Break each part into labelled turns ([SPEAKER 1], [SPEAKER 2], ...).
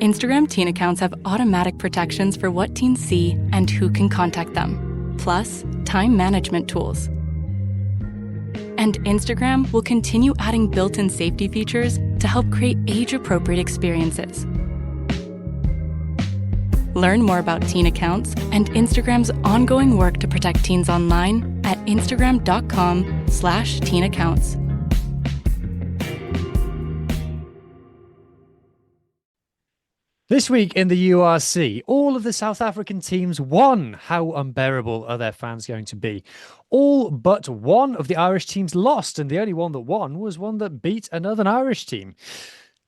[SPEAKER 1] Instagram teen accounts have automatic protections for what teens see and who can contact them, plus time management tools. And Instagram will continue adding built-in safety features to help create age-appropriate experiences. Learn more about teen accounts and Instagram's ongoing work to protect teens online at instagram.com/teenaccounts.
[SPEAKER 2] This week in the URC, all of the South African teams won. How unbearable are their fans going to be? All but one of the Irish teams lost, and the only one that won was one that beat another Irish team.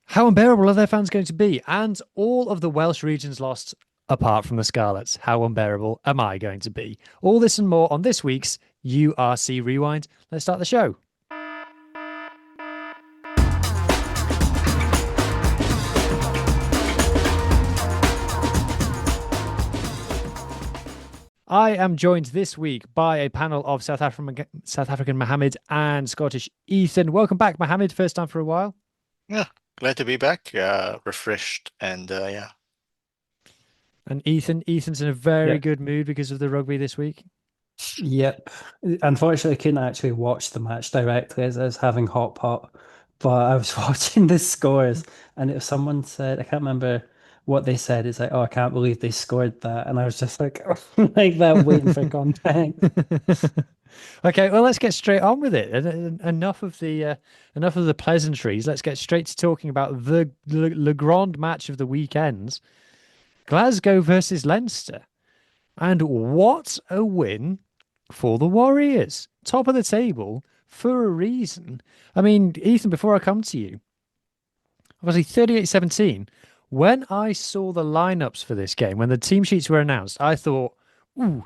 [SPEAKER 2] How unbearable are their fans going to be? And all of the Welsh regions lost, apart from the Scarlets. How unbearable am I going to be? All this and more on this week's URC Rewind. Let's start the show. I am joined this week by a panel of South African Muhammed and Scottish Ethan. Welcome back, Muhammed. First time for a while.
[SPEAKER 3] Yeah, glad to be back. Refreshed and yeah.
[SPEAKER 2] And Ethan's in a very good mood because of the rugby this week.
[SPEAKER 4] Yep. Unfortunately, I couldn't actually watch the match directly as I was having hot pot, but I was watching the scores, and it was someone said, I can't remember what they said. It's like, oh, I can't believe they scored that, and I was just like, like that, waiting for contact.
[SPEAKER 2] Okay, well, let's get straight on with it. Enough of the pleasantries. Let's get straight to talking about the Le Grand match of the weekend: Glasgow versus Leinster. And what a win for the Warriors. Top of the table for a reason. I mean, Ethan, before I come to you, obviously 38-17. When I saw the lineups for this game, when the team sheets were announced, I thought, ooh,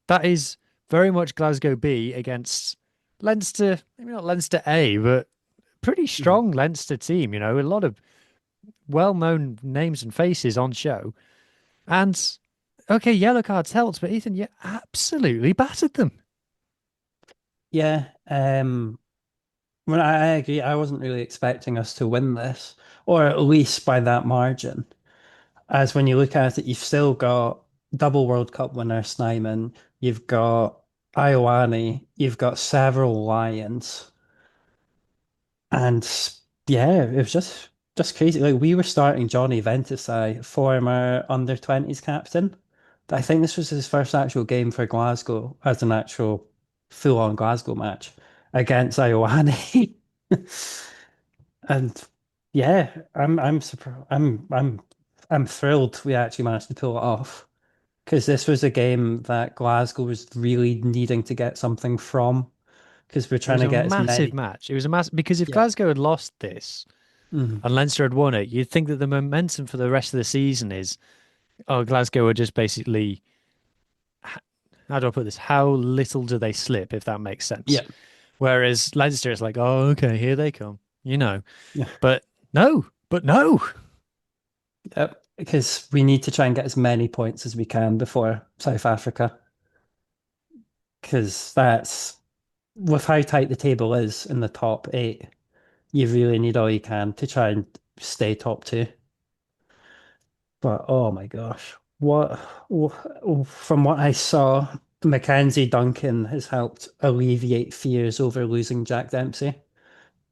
[SPEAKER 2] that is very much Glasgow B against Leinster, maybe not Leinster A, but pretty strong Leinster team, you know, a lot of well-known names and faces on show. And, okay, yellow cards helped, but Ethan, you absolutely battered them.
[SPEAKER 4] Yeah, well, I agree. I wasn't really expecting us to win this, or at least by that margin. As when you look at it, you've still got double World Cup winner Snyman, you've got Ioane, you've got several Lions, and yeah, it was just crazy. Like, we were starting Johnny Ventusai, former under-20s captain. I think this was his first actual game for Glasgow as an actual full-on Glasgow match against Ioane. And yeah, I'm surprised. I'm thrilled we actually managed to pull it off, because this was a game that Glasgow was really needing to get something from, because we're trying to get
[SPEAKER 2] a massive match. It was a massive, because if Glasgow had lost this and Leinster had won it, you'd think that the momentum for the rest of the season is, oh, Glasgow are just basically, how do I put this? How little do they slip, if that makes sense?
[SPEAKER 4] Yeah.
[SPEAKER 2] Whereas Leinster is like, oh, okay, here they come, you know.
[SPEAKER 4] Yeah.
[SPEAKER 2] But no.
[SPEAKER 4] Yep, because we need to try and get as many points as we can before South Africa. Because that's, with how tight the table is in the top 8, you really need all you can to try and stay top 2. But oh my gosh, from what I saw, Mackenzie Duncan has helped alleviate fears over losing Jack Dempsey.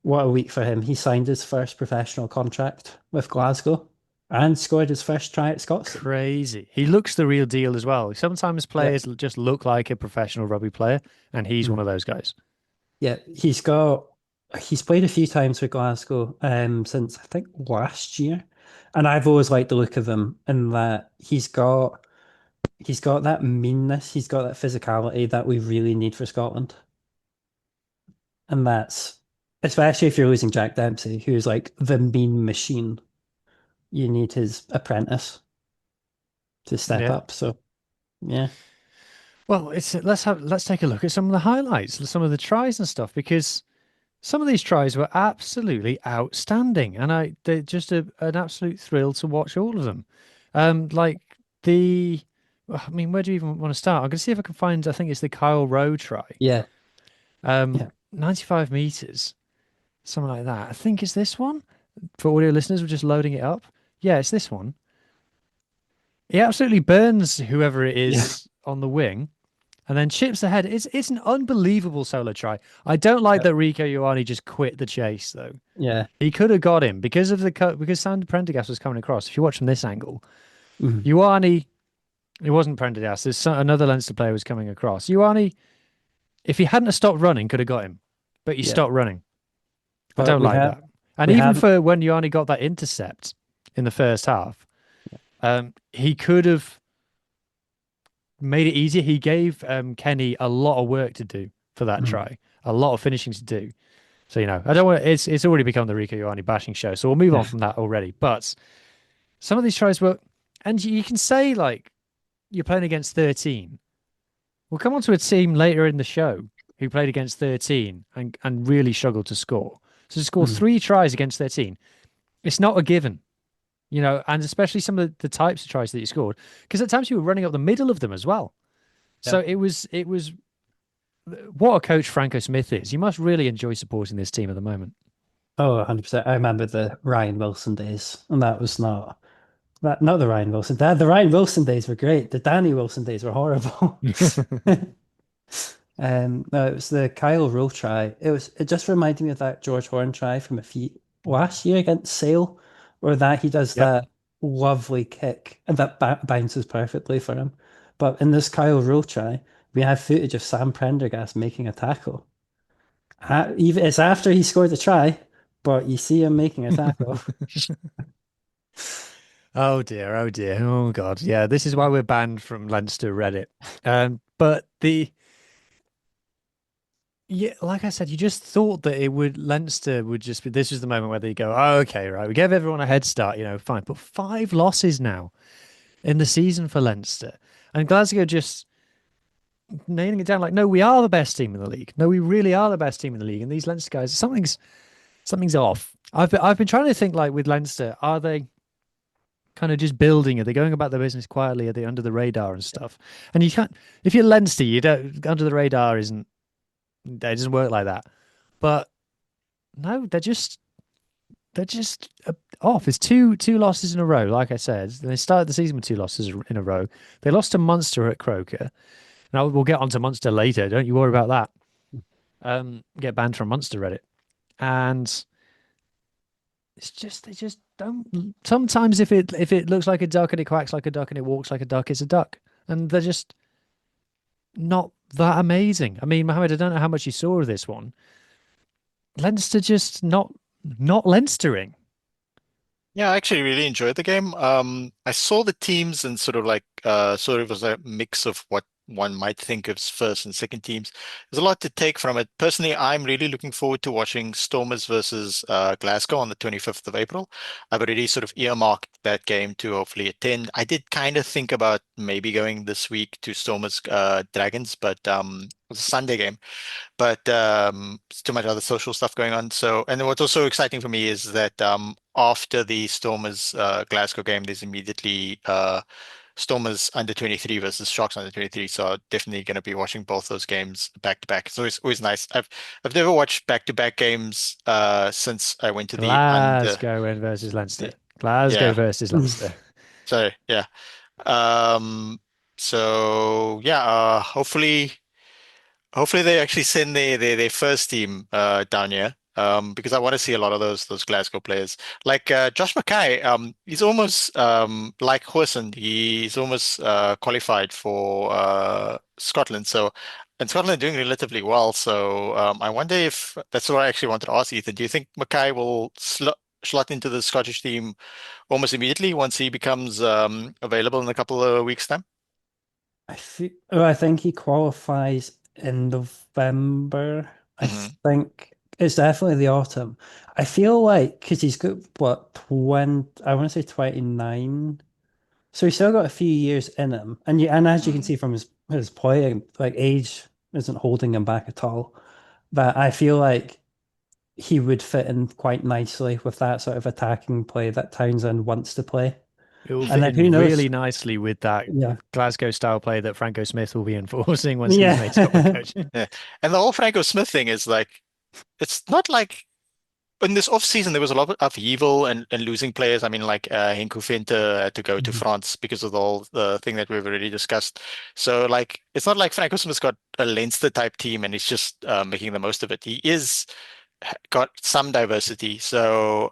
[SPEAKER 4] What a week for him. He signed his first professional contract with Glasgow and scored his first try at Scotland.
[SPEAKER 2] Crazy. He looks the real deal as well. Sometimes players just look like a professional rugby player, and he's one of those guys.
[SPEAKER 4] Yeah, he's played a few times for Glasgow since I think last year. And I've always liked the look of him in that he's got that meanness, he's got that physicality that we really need for Scotland. And that's, especially if you're losing Jack Dempsey, who's like the mean machine, you need his apprentice to step up. So yeah.
[SPEAKER 2] Well, let's take a look at some of the highlights, some of the tries and stuff, because some of these tries were absolutely outstanding, and they're just an absolute thrill to watch all of them. Where do you even want to start? I'm going to see if I can find, I think it's the Kyle Rowe try.
[SPEAKER 4] Yeah.
[SPEAKER 2] 95 meters, something like that. I think it's this one. For audio listeners, we're just loading it up. Yeah, it's this one. He absolutely burns whoever it
[SPEAKER 4] Yeah.
[SPEAKER 2] is on the wing and then chips ahead. It's an unbelievable solo try. I don't like
[SPEAKER 4] Yep.
[SPEAKER 2] that Rico Ioane just quit the chase though.
[SPEAKER 4] Yeah.
[SPEAKER 2] He could have got him because of the cut because Sander Prendergast was coming across. If you watch from this angle,
[SPEAKER 4] Mhm.
[SPEAKER 2] Ioane, it wasn't Prendergast. Another Leinster player was coming across. Ioane, if he hadn't have stopped running, could have got him, but he
[SPEAKER 4] Yeah.
[SPEAKER 2] stopped running. I
[SPEAKER 4] But
[SPEAKER 2] don't like that. And
[SPEAKER 4] we
[SPEAKER 2] even
[SPEAKER 4] had
[SPEAKER 2] for when Ioane got that intercept in the first half, he could have made it easier. He gave Kenny a lot of work to do for that
[SPEAKER 4] Mhm.
[SPEAKER 2] try, a lot of finishing to do. So I don't want it's already become the Rico Ioane bashing show. So we'll move on
[SPEAKER 4] Yeah.
[SPEAKER 2] from that already. But some of these tries were, and you can say like you're playing against 13. We'll come on to a team later in the show who played against 13 and really struggled to score. So to score
[SPEAKER 4] Mhm.
[SPEAKER 2] 3 tries against 13, it's not a given. And especially some of the types of tries that you scored, because at times you were running up the middle of them as well. So
[SPEAKER 4] Yeah.
[SPEAKER 2] it was what a coach Franco Smith is. You must really enjoy supporting this team at the moment.
[SPEAKER 4] Oh, 100%. I remember the Ryan Wilson days, and that was not the Ryan Wilson. The Ryan Wilson days were great. The Danny Wilson days were horrible. No, it was the Kyle Rowe try. It just reminded me of that George Horn try from a few last year against Sale, where that he does
[SPEAKER 2] Yep.
[SPEAKER 4] that lovely kick and that bounces perfectly for him. But in this Kyle Rowe try, we have footage of Sam Prendergast making a tackle. Even it's after he scored the try, but you see him making a tackle.
[SPEAKER 2] Oh dear, oh dear, oh God. Yeah, this is why we're banned from Leinster Reddit. But yeah, like I said, you just thought that Leinster would just be, this was the moment where they go, oh, okay, right, we gave everyone a head start, fine. But 5 losses now in the season for Leinster. And Glasgow just nailing it down like, no, we are the best team in the league. No, we really are the best team in the league. And these Leinster guys, something's off. I've been trying to think like with Leinster, are they kind of just building? Are they going about their business quietly? Are they under the radar and stuff? And you can't, if you're Leinster, you don't, under the radar it doesn't work like that. But no, they're just off. It's two losses in a row. Like I said, they started the season with 2 losses in a row. They lost to Munster at Croker. Now we'll get on to Munster later. Don't you worry about that. Get banned from Munster Reddit, and it's just they just don't. Sometimes if it looks like a duck and it quacks like a duck and it walks like a duck, it's a duck, and they're just not that amazing. I mean, Mohammed, I don't know how much you saw of this one. Leinster just not Leinstering.
[SPEAKER 3] Yeah, I actually really enjoyed the game. I saw the teams and sort of as a mix of what one might think of as first and second teams. There's a lot to take from it. Personally, I'm really looking forward to watching Stormers versus Glasgow on the 25th of April. I've already sort of earmarked that game to hopefully attend. I did kind of think about maybe going this week to Stormers Dragons, but it was a Sunday game, but it's too much other social stuff going on. So, and what's also exciting for me is that after the Stormers Glasgow game, there's immediately Stormers under 23 versus Sharks under 23. So definitely going to be watching both those games back to back. So it's always nice. I've never watched back to back games since I went to the under.
[SPEAKER 2] Glasgow versus Leinster. Glasgow
[SPEAKER 3] Yeah.
[SPEAKER 2] versus Leinster.
[SPEAKER 3] So yeah. Um. So yeah. Hopefully they actually send their first team down here, because I want to see a lot of those Glasgow players. Like Josh Mackay, he's almost like Hoyson, he's almost qualified for Scotland. So and Scotland are doing relatively well. So I wonder if that's what I actually wanted to ask Ethan. Do you think Mackay will slot into the Scottish team almost immediately once he becomes available in a couple of weeks' time?
[SPEAKER 4] I think he qualifies in November. I
[SPEAKER 3] Hmm.
[SPEAKER 4] think it's definitely the autumn. I feel like because he's got what 20, I want to say 29. So he's still got a few years in him. And as you can see from his playing, like age isn't holding him back at all. But I feel like he would fit in quite nicely with that sort of attacking play that Townsend wants to play.
[SPEAKER 2] It will
[SPEAKER 4] And
[SPEAKER 2] fit
[SPEAKER 4] then who
[SPEAKER 2] in
[SPEAKER 4] knows?
[SPEAKER 2] really nicely with that
[SPEAKER 4] Yeah.
[SPEAKER 2] Glasgow style play that Franco Smith will be enforcing once he's made Scotland
[SPEAKER 4] Yeah.
[SPEAKER 2] coach.
[SPEAKER 3] Yeah. And the whole Franco Smith thing is like, it's not like in this off season, there was a lot of upheaval and losing players. I mean, like Henku Venter had to go to France because of the whole the thing that we've already discussed. So, like, it's not like Franco Smith's got a Leinster type team and he's just making the most of it. He is got some diversity. So,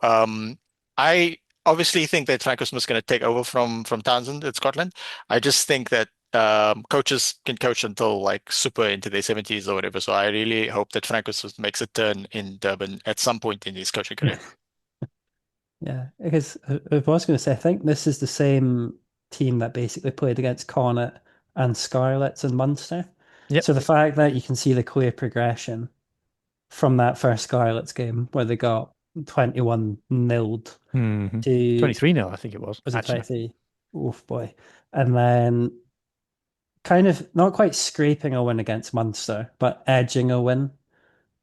[SPEAKER 3] I obviously think that Franco Smith's going to take over from Townsend at Scotland. I just think that coaches can coach until like super into their 70s or whatever. So I really hope that Franco Smith makes a turn in Durban at some point in his coaching career.
[SPEAKER 4] Yeah, because I was going to say, I think this is the same team that basically played against Connacht and Scarlets and Munster.
[SPEAKER 2] Yep.
[SPEAKER 4] So the fact that you can see the clear progression from that first Scarlets game where they got 21 nilled
[SPEAKER 2] Mhm.
[SPEAKER 4] to
[SPEAKER 2] 23-0, I think it was.
[SPEAKER 4] was it
[SPEAKER 2] Actually,
[SPEAKER 4] 23? Oof, boy. And then kind of not quite scraping a win against Munster, but edging a win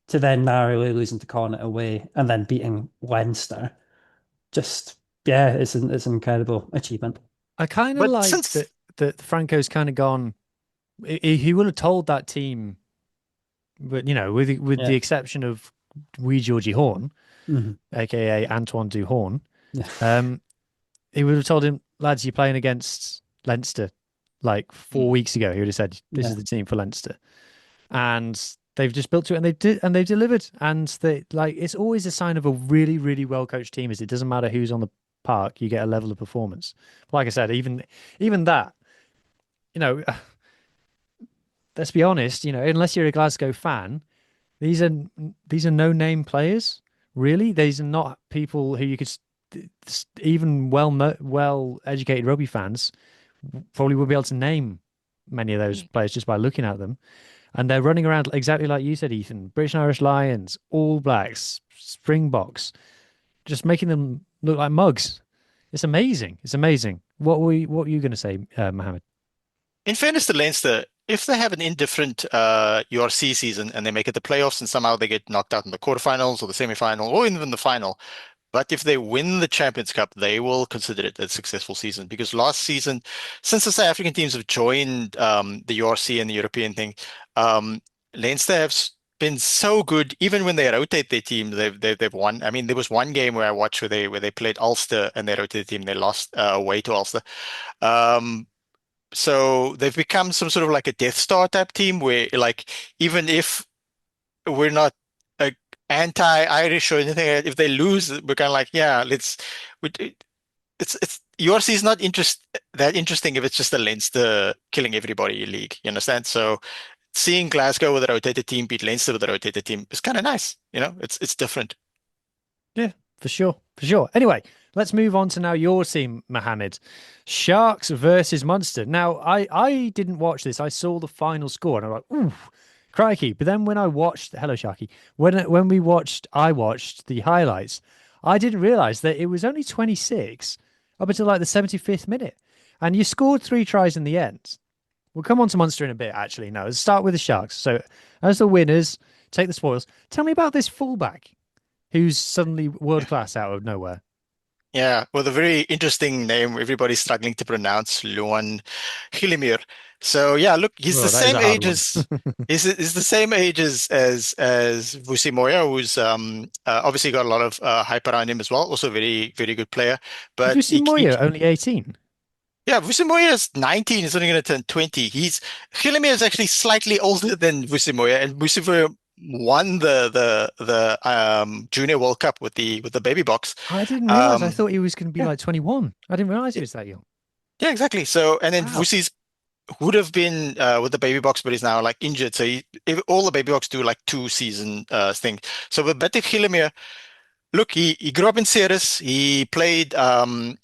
[SPEAKER 4] to then narrowly losing to Connacht away and then beating Leinster. Just, yeah, it's an incredible achievement.
[SPEAKER 2] I kind of
[SPEAKER 3] But
[SPEAKER 2] like
[SPEAKER 3] since
[SPEAKER 2] that Franco's kind of gone. He would have told that team, but with the
[SPEAKER 4] Yeah.
[SPEAKER 2] exception of Wee Georgie Horn,
[SPEAKER 4] Mhm.
[SPEAKER 2] aka Antoine Duhorn,
[SPEAKER 4] Yeah.
[SPEAKER 2] he would have told him, lads, you're playing against Leinster like 4 weeks ago. He would have said, this
[SPEAKER 4] Yeah.
[SPEAKER 2] is the team for Leinster. And they've just built to it and they've delivered. And they like it's always a sign of a really, really well coached team is it doesn't matter who's on the park, you get a level of performance. Like I said, even that, you know, let's be honest, unless you're a Glasgow fan, these are no-name players, really. These are not people who you could even well-educated rugby fans probably would be able to name many of those players just by looking at them. And they're running around exactly like you said, Ethan. British and Irish Lions, All Blacks, Springboks, just making them look like mugs. It's amazing. It's amazing. What were you going to say, Mohammed?
[SPEAKER 3] In fairness to Leinster, if they have an indifferent URC season and they make it the playoffs and somehow they get knocked out in the quarterfinals or the semi-final or even the final, but if they win the Champions Cup, they will consider it a successful season because last season, since the South African teams have joined the URC and the European thing, Leinster have been so good. Even when they rotate their team, they've won. I mean, there was one game where I watched where they played Ulster and they rotated the team. They lost away to Ulster. Um, so they've become some sort of like a Death Star type team where, like, even if we're not anti-Irish or anything, if they lose, we're kind of like, yeah, it's URC is not that interesting if it's just a Leinster killing everybody league. You understand? So seeing Glasgow with a rotated team beat Leinster with a rotated team is kind of nice. It's different.
[SPEAKER 2] Yeah, for sure. For sure. Anyway, let's move on to now your team, Mohammed. Sharks versus Munster. Now, I didn't watch this. I saw the final score and I'm like, ooh, crikey. But then when I watched, hello, Sharky. I watched the highlights. I didn't realize that it was only 26 up until like the 75th minute. And you scored 3 tries in the end. We'll come on to Munster in a bit, actually. No, let's start with the Sharks. So, as the winners, take the spoils. Tell me about this fullback who's suddenly world class out of nowhere.
[SPEAKER 3] Yeah, with a very interesting name, everybody's struggling to pronounce Luan Gillemeur. So yeah, look, he's the
[SPEAKER 2] Oh, that is
[SPEAKER 3] same
[SPEAKER 2] a hard
[SPEAKER 3] age
[SPEAKER 2] one.
[SPEAKER 3] as he's the same age as Vusi Moya, who's obviously got a lot of hype around him as well. Also very very good player,
[SPEAKER 2] Have
[SPEAKER 3] but
[SPEAKER 2] you seen Moya only 18?
[SPEAKER 3] yeah, Vusi Moya is 19. He's only going to turn 20. Gillemeur is actually slightly older than Vusi Moya, and Vusi Moya won the Junior World Cup with the baby box.
[SPEAKER 2] I didn't realize. I
[SPEAKER 3] Um,
[SPEAKER 2] thought he was going to be
[SPEAKER 3] yeah.
[SPEAKER 2] like 21. I didn't realize he was that young.
[SPEAKER 3] Yeah, exactly. So, and then
[SPEAKER 2] Wow.
[SPEAKER 3] Vusi's would have been with the baby box, but he's now like injured. So all the baby box do like 2 season thing. So with Patrick Gillemeur, look, he grew up in Ceres. He played sort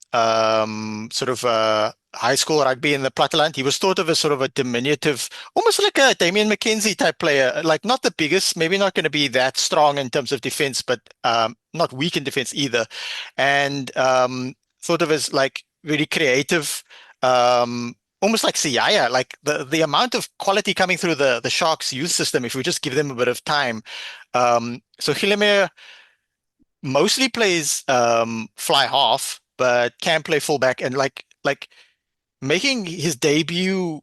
[SPEAKER 3] of high school rugby in the Platteland. He was thought of as sort of a diminutive, almost like a Damien McKenzie type player. Like not the biggest, maybe not going to be that strong in terms of defense, but not weak in defense either. And thought of as like really creative. Almost like Siaya, like the amount of quality coming through the Sharks youth system, if we just give them a bit of time. So Gillemeur mostly plays fly half, but can play fullback and like making his debut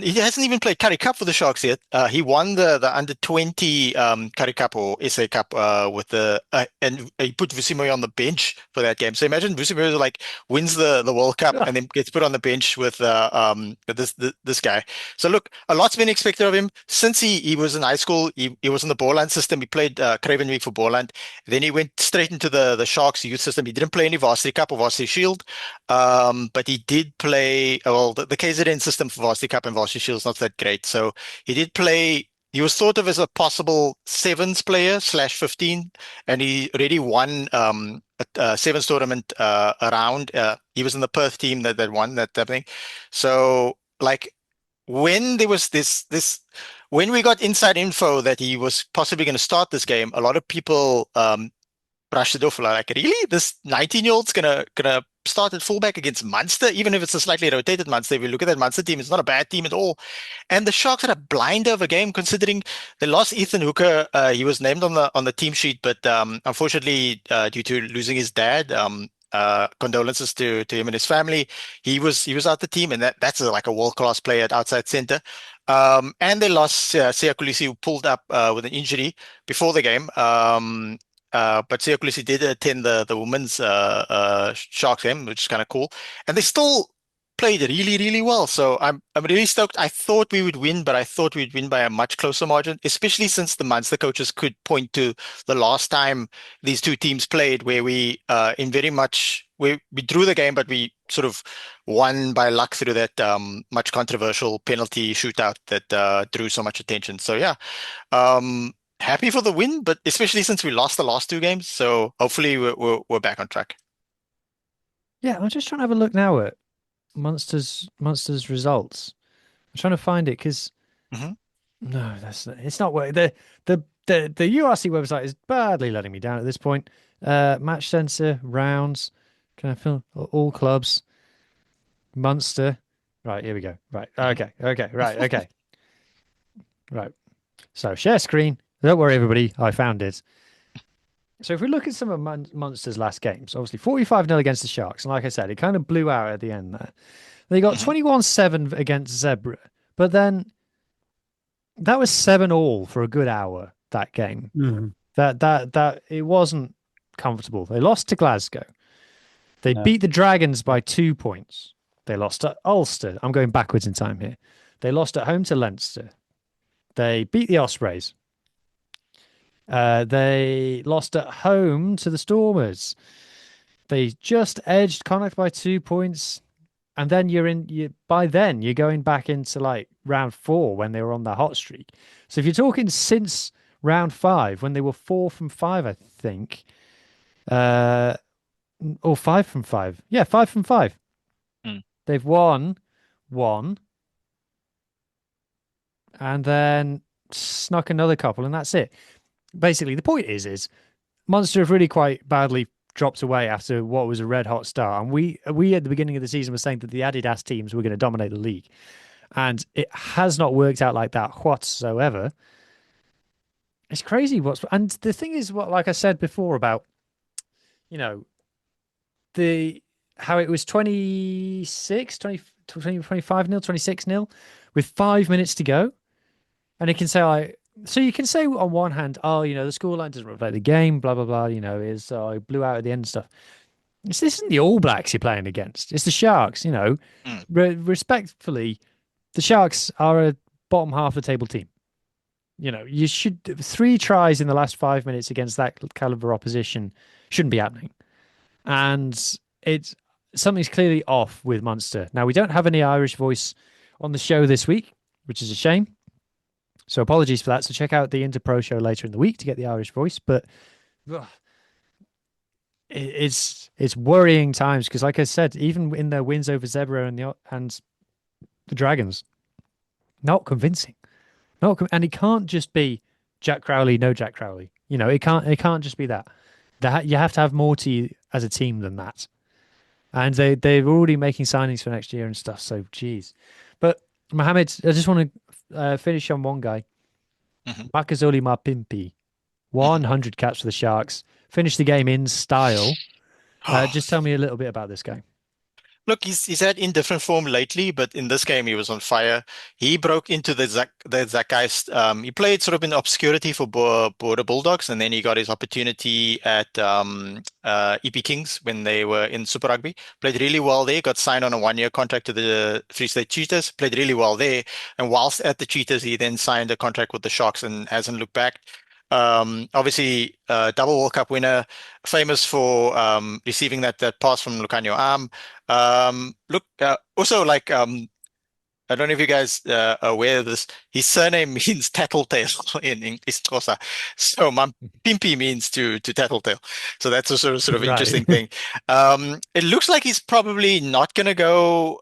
[SPEAKER 3] he hasn't even played Curry Cup for the Sharks yet. He won the under 20 Curry Cup or SA Cup with the and he put Vusimir on the bench for that game. So imagine Vusimir like wins the World Cup and then gets put on the bench with this guy. So look, a lot's been expected of him since he was in high school. He was in the Borland system. He played Craven Week for Borland. Then he went straight into the Sharks youth system. He didn't play any Varsity Cup or Varsity Shield. But he did play, well, the KZN system for Varsity Cup and Varsity Shield is not that great. So he did play, he was thought of as a possible sevens player slash 15, and he already won a sevens tournament around. He was in the Perth team that won that thing. So, like, when there was when we got inside info that he was possibly going to start this game, a lot of people brushed it off like, really? This 19-year-old's gonna start at fullback against Munster, even if it's a slightly rotated Munster. If you look at that Munster team, it's not a bad team at all. And the Sharks had a blinder of a game considering they lost Ethan Hooker. He was named on the team sheet, but unfortunately, due to losing his dad, condolences to him and his family. He was out the team, and that's like a world-class player at outside center. And they lost Sia Kolisi, who pulled up with an injury before the game. But Sia Kolisi did attend the women's Sharks game, which is kind of cool. And they still played really, really well. So I'm really stoked. I thought we would win, but I thought we'd win by a much closer margin, especially since the Munster coaches could point to the last time these two teams played, where we we drew the game, but we sort of won by luck through that much controversial penalty shootout that drew so much attention. So yeah. Happy for the win, but especially since we lost the last two games, so hopefully we're back on track.
[SPEAKER 2] Yeah, I'm just trying to have a look now at Munster's results. I'm trying to find it because no, it's not working. The URC website is badly letting me down at this point. Match sensor, rounds, can I fill all clubs? Munster. Right, here we go. Right. Okay. Right. Okay. Right. So share screen. Don't worry, everybody. I found it. So if we look at some of Munster's last games, obviously 45-0 against the Sharks. And like I said, it kind of blew out at the end there. They got 21-7 against Zebra. But then that was 7-all for a good hour, that game. That it wasn't comfortable. They lost to Glasgow. They beat the Dragons by 2 points. They lost to Ulster. I'm going backwards in time here. They lost at home to Leinster. They beat the Ospreys. They lost at home to the Stormers. They just edged Connacht by 2 points. And then by then you're going back into like round 4 when they were on the hot streak. So if you're talking since round 5, when they were 4 from 5, I think, or 5 from 5. Yeah, 5 from 5. They've won 1 and then snuck another couple, and that's it. Basically, the point is Munster have really quite badly dropped away after what was a red hot start. And we at the beginning of the season were saying that the Adidas teams were going to dominate the league. And it has not worked out like that whatsoever. It's crazy and the thing is, like I said before about, how it was 25-0, 26-0 with 5 minutes to go. And it can say so you can say on one hand, the scoreline doesn't reflect the game, blah, blah, blah, it blew out at the end and stuff. This isn't the All Blacks you're playing against. It's the Sharks, Respectfully, the Sharks are a bottom half of the table team. You should 3 tries in the last 5 minutes against that caliber opposition shouldn't be happening. And something's clearly off with Munster. Now, we don't have any Irish voice on the show this week, which is a shame. So apologies for that. So check out the Interpro show later in the week to get the Irish voice. But it's worrying times because, like I said, even in their wins over Zebra and the Dragons, not convincing. And it can't just be Jack Crowley, no Jack Crowley. It can't just be that. You have to have more to you as a team than that. And they're already making signings for next year and stuff. So, geez. But Muhammed, I just want to finish on one guy. Makazole Mapimpi, 100 caps for the Sharks. Finished the game in style. Just tell me a little bit about this guy.
[SPEAKER 3] Look, he's had indifferent form lately, but in this game he was on fire. He broke into the Zach guys. He played sort of in obscurity for Border Bulldogs, and then he got his opportunity at EP Kings when they were in Super Rugby. Played really well there. Got signed on a 1-year contract to the Free State Cheetahs. Played really well there, and whilst at the Cheetahs, he then signed a contract with the Sharks and hasn't looked back. Obviously, double World Cup winner, famous for receiving that pass from Lucanio Arm. Look, also like I don't know if you guys are aware of this. His surname means tattletale in English, Xhosa. So Pimpi means to tattletale. So that's a sort of
[SPEAKER 2] Right.
[SPEAKER 3] interesting thing. It looks like he's probably not going to go.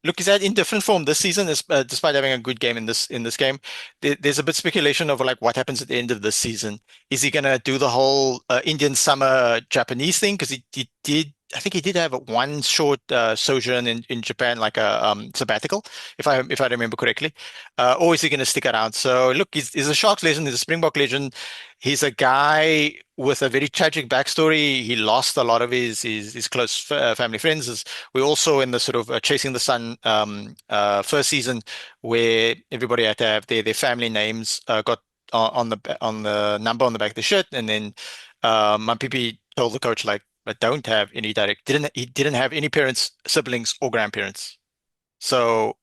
[SPEAKER 3] Look, he's had in different form this season, despite having a good game in this game. There's a bit speculation of like what happens at the end of this season. Is he going to do the whole Indian summer Japanese thing? Because he did. I think he did have one short sojourn in Japan, like a sabbatical, if I remember correctly. Or is he going to stick around? So look, he's a Sharks legend. He's a Springbok legend. He's a guy with a very tragic backstory. He lost a lot of his close family friends. We also in the sort of Chasing the Sun first season, where everybody had to have their family names got on the number on the back of the shirt, and then Mampipi told the coach like, but don't have any he didn't have any parents, siblings, or grandparents. So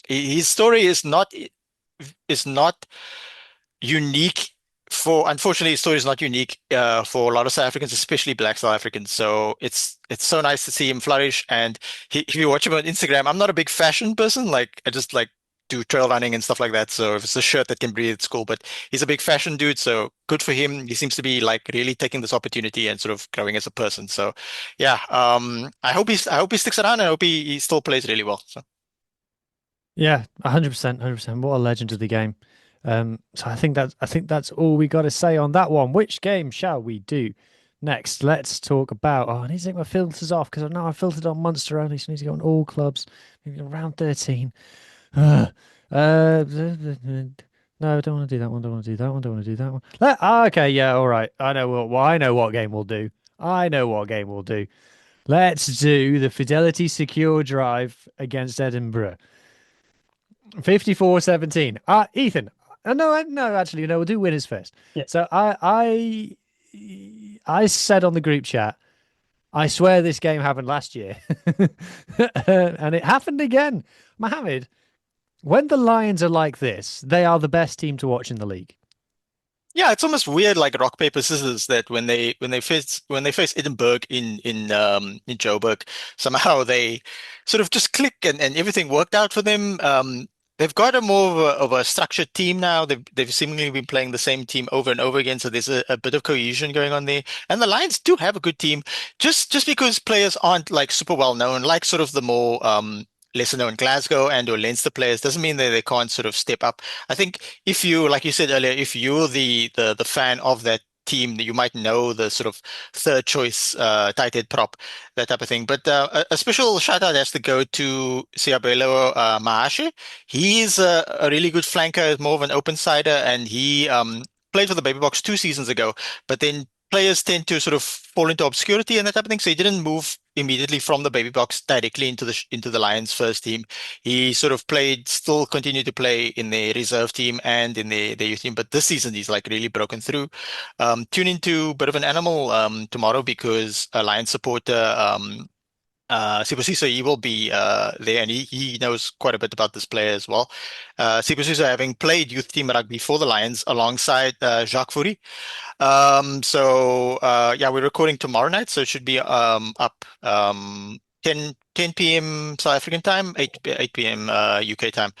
[SPEAKER 3] his story is not unique unfortunately, his story is not unique for a lot of South Africans, especially Black South Africans. So it's so nice to see him flourish. And if you watch him on Instagram, I'm not a big fashion person. Like I just like do trail running and stuff like that. So if it's a shirt that can breathe, it's cool. But he's a big fashion dude, so good for him. He seems to be like really taking this opportunity and sort of growing as a person. So yeah, I hope he sticks around. I hope he still plays really well. So.
[SPEAKER 2] Yeah, 100%, 100%. What a legend of the game. So I think that's all we got to say on that one. Which game shall we do next? Let's talk about. Oh, I need to take my filters off because I know I filtered on Munster only, so I need to go on all clubs. Maybe round 13. No, I don't want to do that one. Don't want to do that one. Don't want to do that one. Okay, yeah, all right. I know what game we'll do. I know what game we'll do. Let's do the Fidelity Secure Drive against Edinburgh. 54-17. Ethan. No, actually, we'll do winners first.
[SPEAKER 4] Yeah.
[SPEAKER 2] So I said on the group chat, I swear this game happened last year. And it happened again. Mohammed, when the Lions are like this, they are the best team to watch in the league.
[SPEAKER 3] Yeah, it's almost weird, like rock paper scissors, that when they face Edinburgh in Joburg, somehow they sort of just click and everything worked out for them. They've got a more of a structured team now. They've seemingly been playing the same team over and over again, so there's a bit of cohesion going on there. And the Lions do have a good team, just because players aren't like super well known, like sort of the more lesser known Glasgow and or Leinster players, doesn't mean that they can't sort of step up. I think if you, like you said earlier, if you're the fan of that team, you might know the sort of third choice tight head prop, that type of thing. But a special shout out has to go to Siabelo Mahashe. He's a really good flanker, more of an open sider, and he played for the Baby Box 2 seasons ago. But then players tend to sort of fall into obscurity and that type of thing. So he didn't move immediately from the Baby Box directly into the Lions first team. He sort of still continued to play in the reserve team and in the youth team. But this season, he's like really broken through. Tune into a bit of an animal tomorrow, because a Lions supporter, Sibusiso, he will be there, and he knows quite a bit about this player as well. Sibusiso having played youth team rugby for the Lions alongside Jacques Fourie. Yeah, we're recording tomorrow night, so it should be up 10 p.m. South African time, 8 p.m. UK time.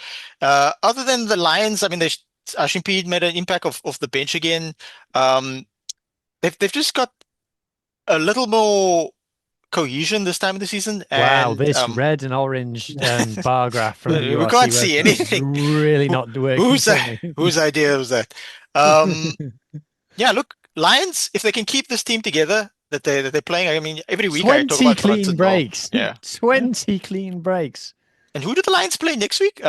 [SPEAKER 3] Other than the Lions, I mean, Ashimpeed made an impact of the bench again. They've just got a little more cohesion this time of the season.
[SPEAKER 2] Wow,
[SPEAKER 3] And
[SPEAKER 2] this red and orange bar graph from the
[SPEAKER 3] we
[SPEAKER 2] URC
[SPEAKER 3] can't see
[SPEAKER 2] website
[SPEAKER 3] anything.
[SPEAKER 2] is really not working.
[SPEAKER 3] Whose idea was that? Yeah, look, Lions, if they can keep this team together that they're playing, I mean, every week I talk
[SPEAKER 2] 20
[SPEAKER 3] about
[SPEAKER 2] clean breaks.
[SPEAKER 3] Yeah.
[SPEAKER 2] 20 clean breaks.
[SPEAKER 3] And who do the Lions play next week?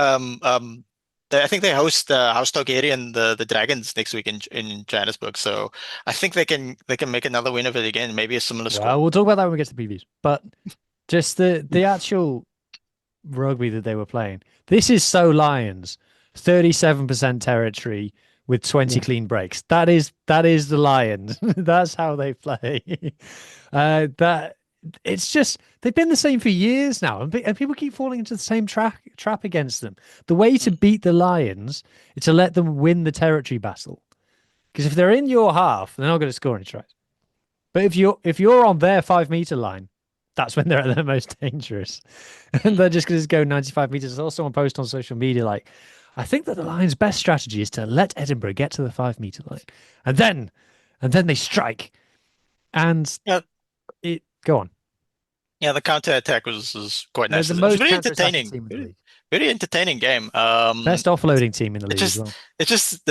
[SPEAKER 3] I think they host Togeri and the Dragons next week in Johannesburg. So I think they can make another win of it again, maybe a similar score.
[SPEAKER 2] Well, we'll talk about that when we get to the previews. But Just the actual rugby that they were playing. This is so Lions. 37% territory with 20
[SPEAKER 4] Yeah.
[SPEAKER 2] clean breaks. That is the Lions. That's how they play. That it's just they've been the same for years now, and people keep falling into the same trap against them. The way to beat the Lions is to let them win the territory battle. Because if they're in your half, they're not going to score any tries. But if you're on their 5 meter line, that's when they're at their most dangerous. And they're just going to go 95 meters. I saw someone post on social media like, I think that the Lions' best strategy is to let Edinburgh get to the 5 meter line, and then they strike. And
[SPEAKER 3] Yeah,
[SPEAKER 2] it go on.
[SPEAKER 3] yeah, the counter attack was quite
[SPEAKER 2] They're
[SPEAKER 3] nice.
[SPEAKER 2] the
[SPEAKER 3] It was
[SPEAKER 2] most
[SPEAKER 3] very
[SPEAKER 2] counter-attacking
[SPEAKER 3] entertaining.
[SPEAKER 2] team in the league.
[SPEAKER 3] Very entertaining game.
[SPEAKER 2] Best offloading team in the
[SPEAKER 3] It
[SPEAKER 2] league as
[SPEAKER 3] just
[SPEAKER 2] well.
[SPEAKER 3] it just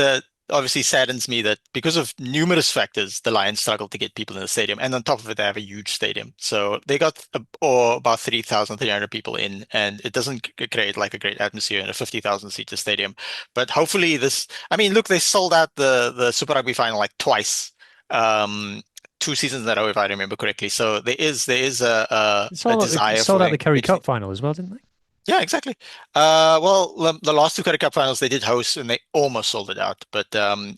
[SPEAKER 3] obviously saddens me that because of numerous factors, the Lions struggled to get people in the stadium, and on top of it, they have a huge stadium. So they got about 3,300 people in, and it doesn't create like a great atmosphere in a 50,000 seater stadium. But hopefully, I mean, look, they sold out the Super Rugby final like twice. Um, 2 seasons in a row, if I remember correctly. So there is a desire
[SPEAKER 2] Sold
[SPEAKER 3] for
[SPEAKER 2] out the Curry
[SPEAKER 3] engagement.
[SPEAKER 2] Cup final as well, didn't they?
[SPEAKER 3] Yeah, exactly. Well, the last two Currie Cup finals they did host and they almost sold it out. But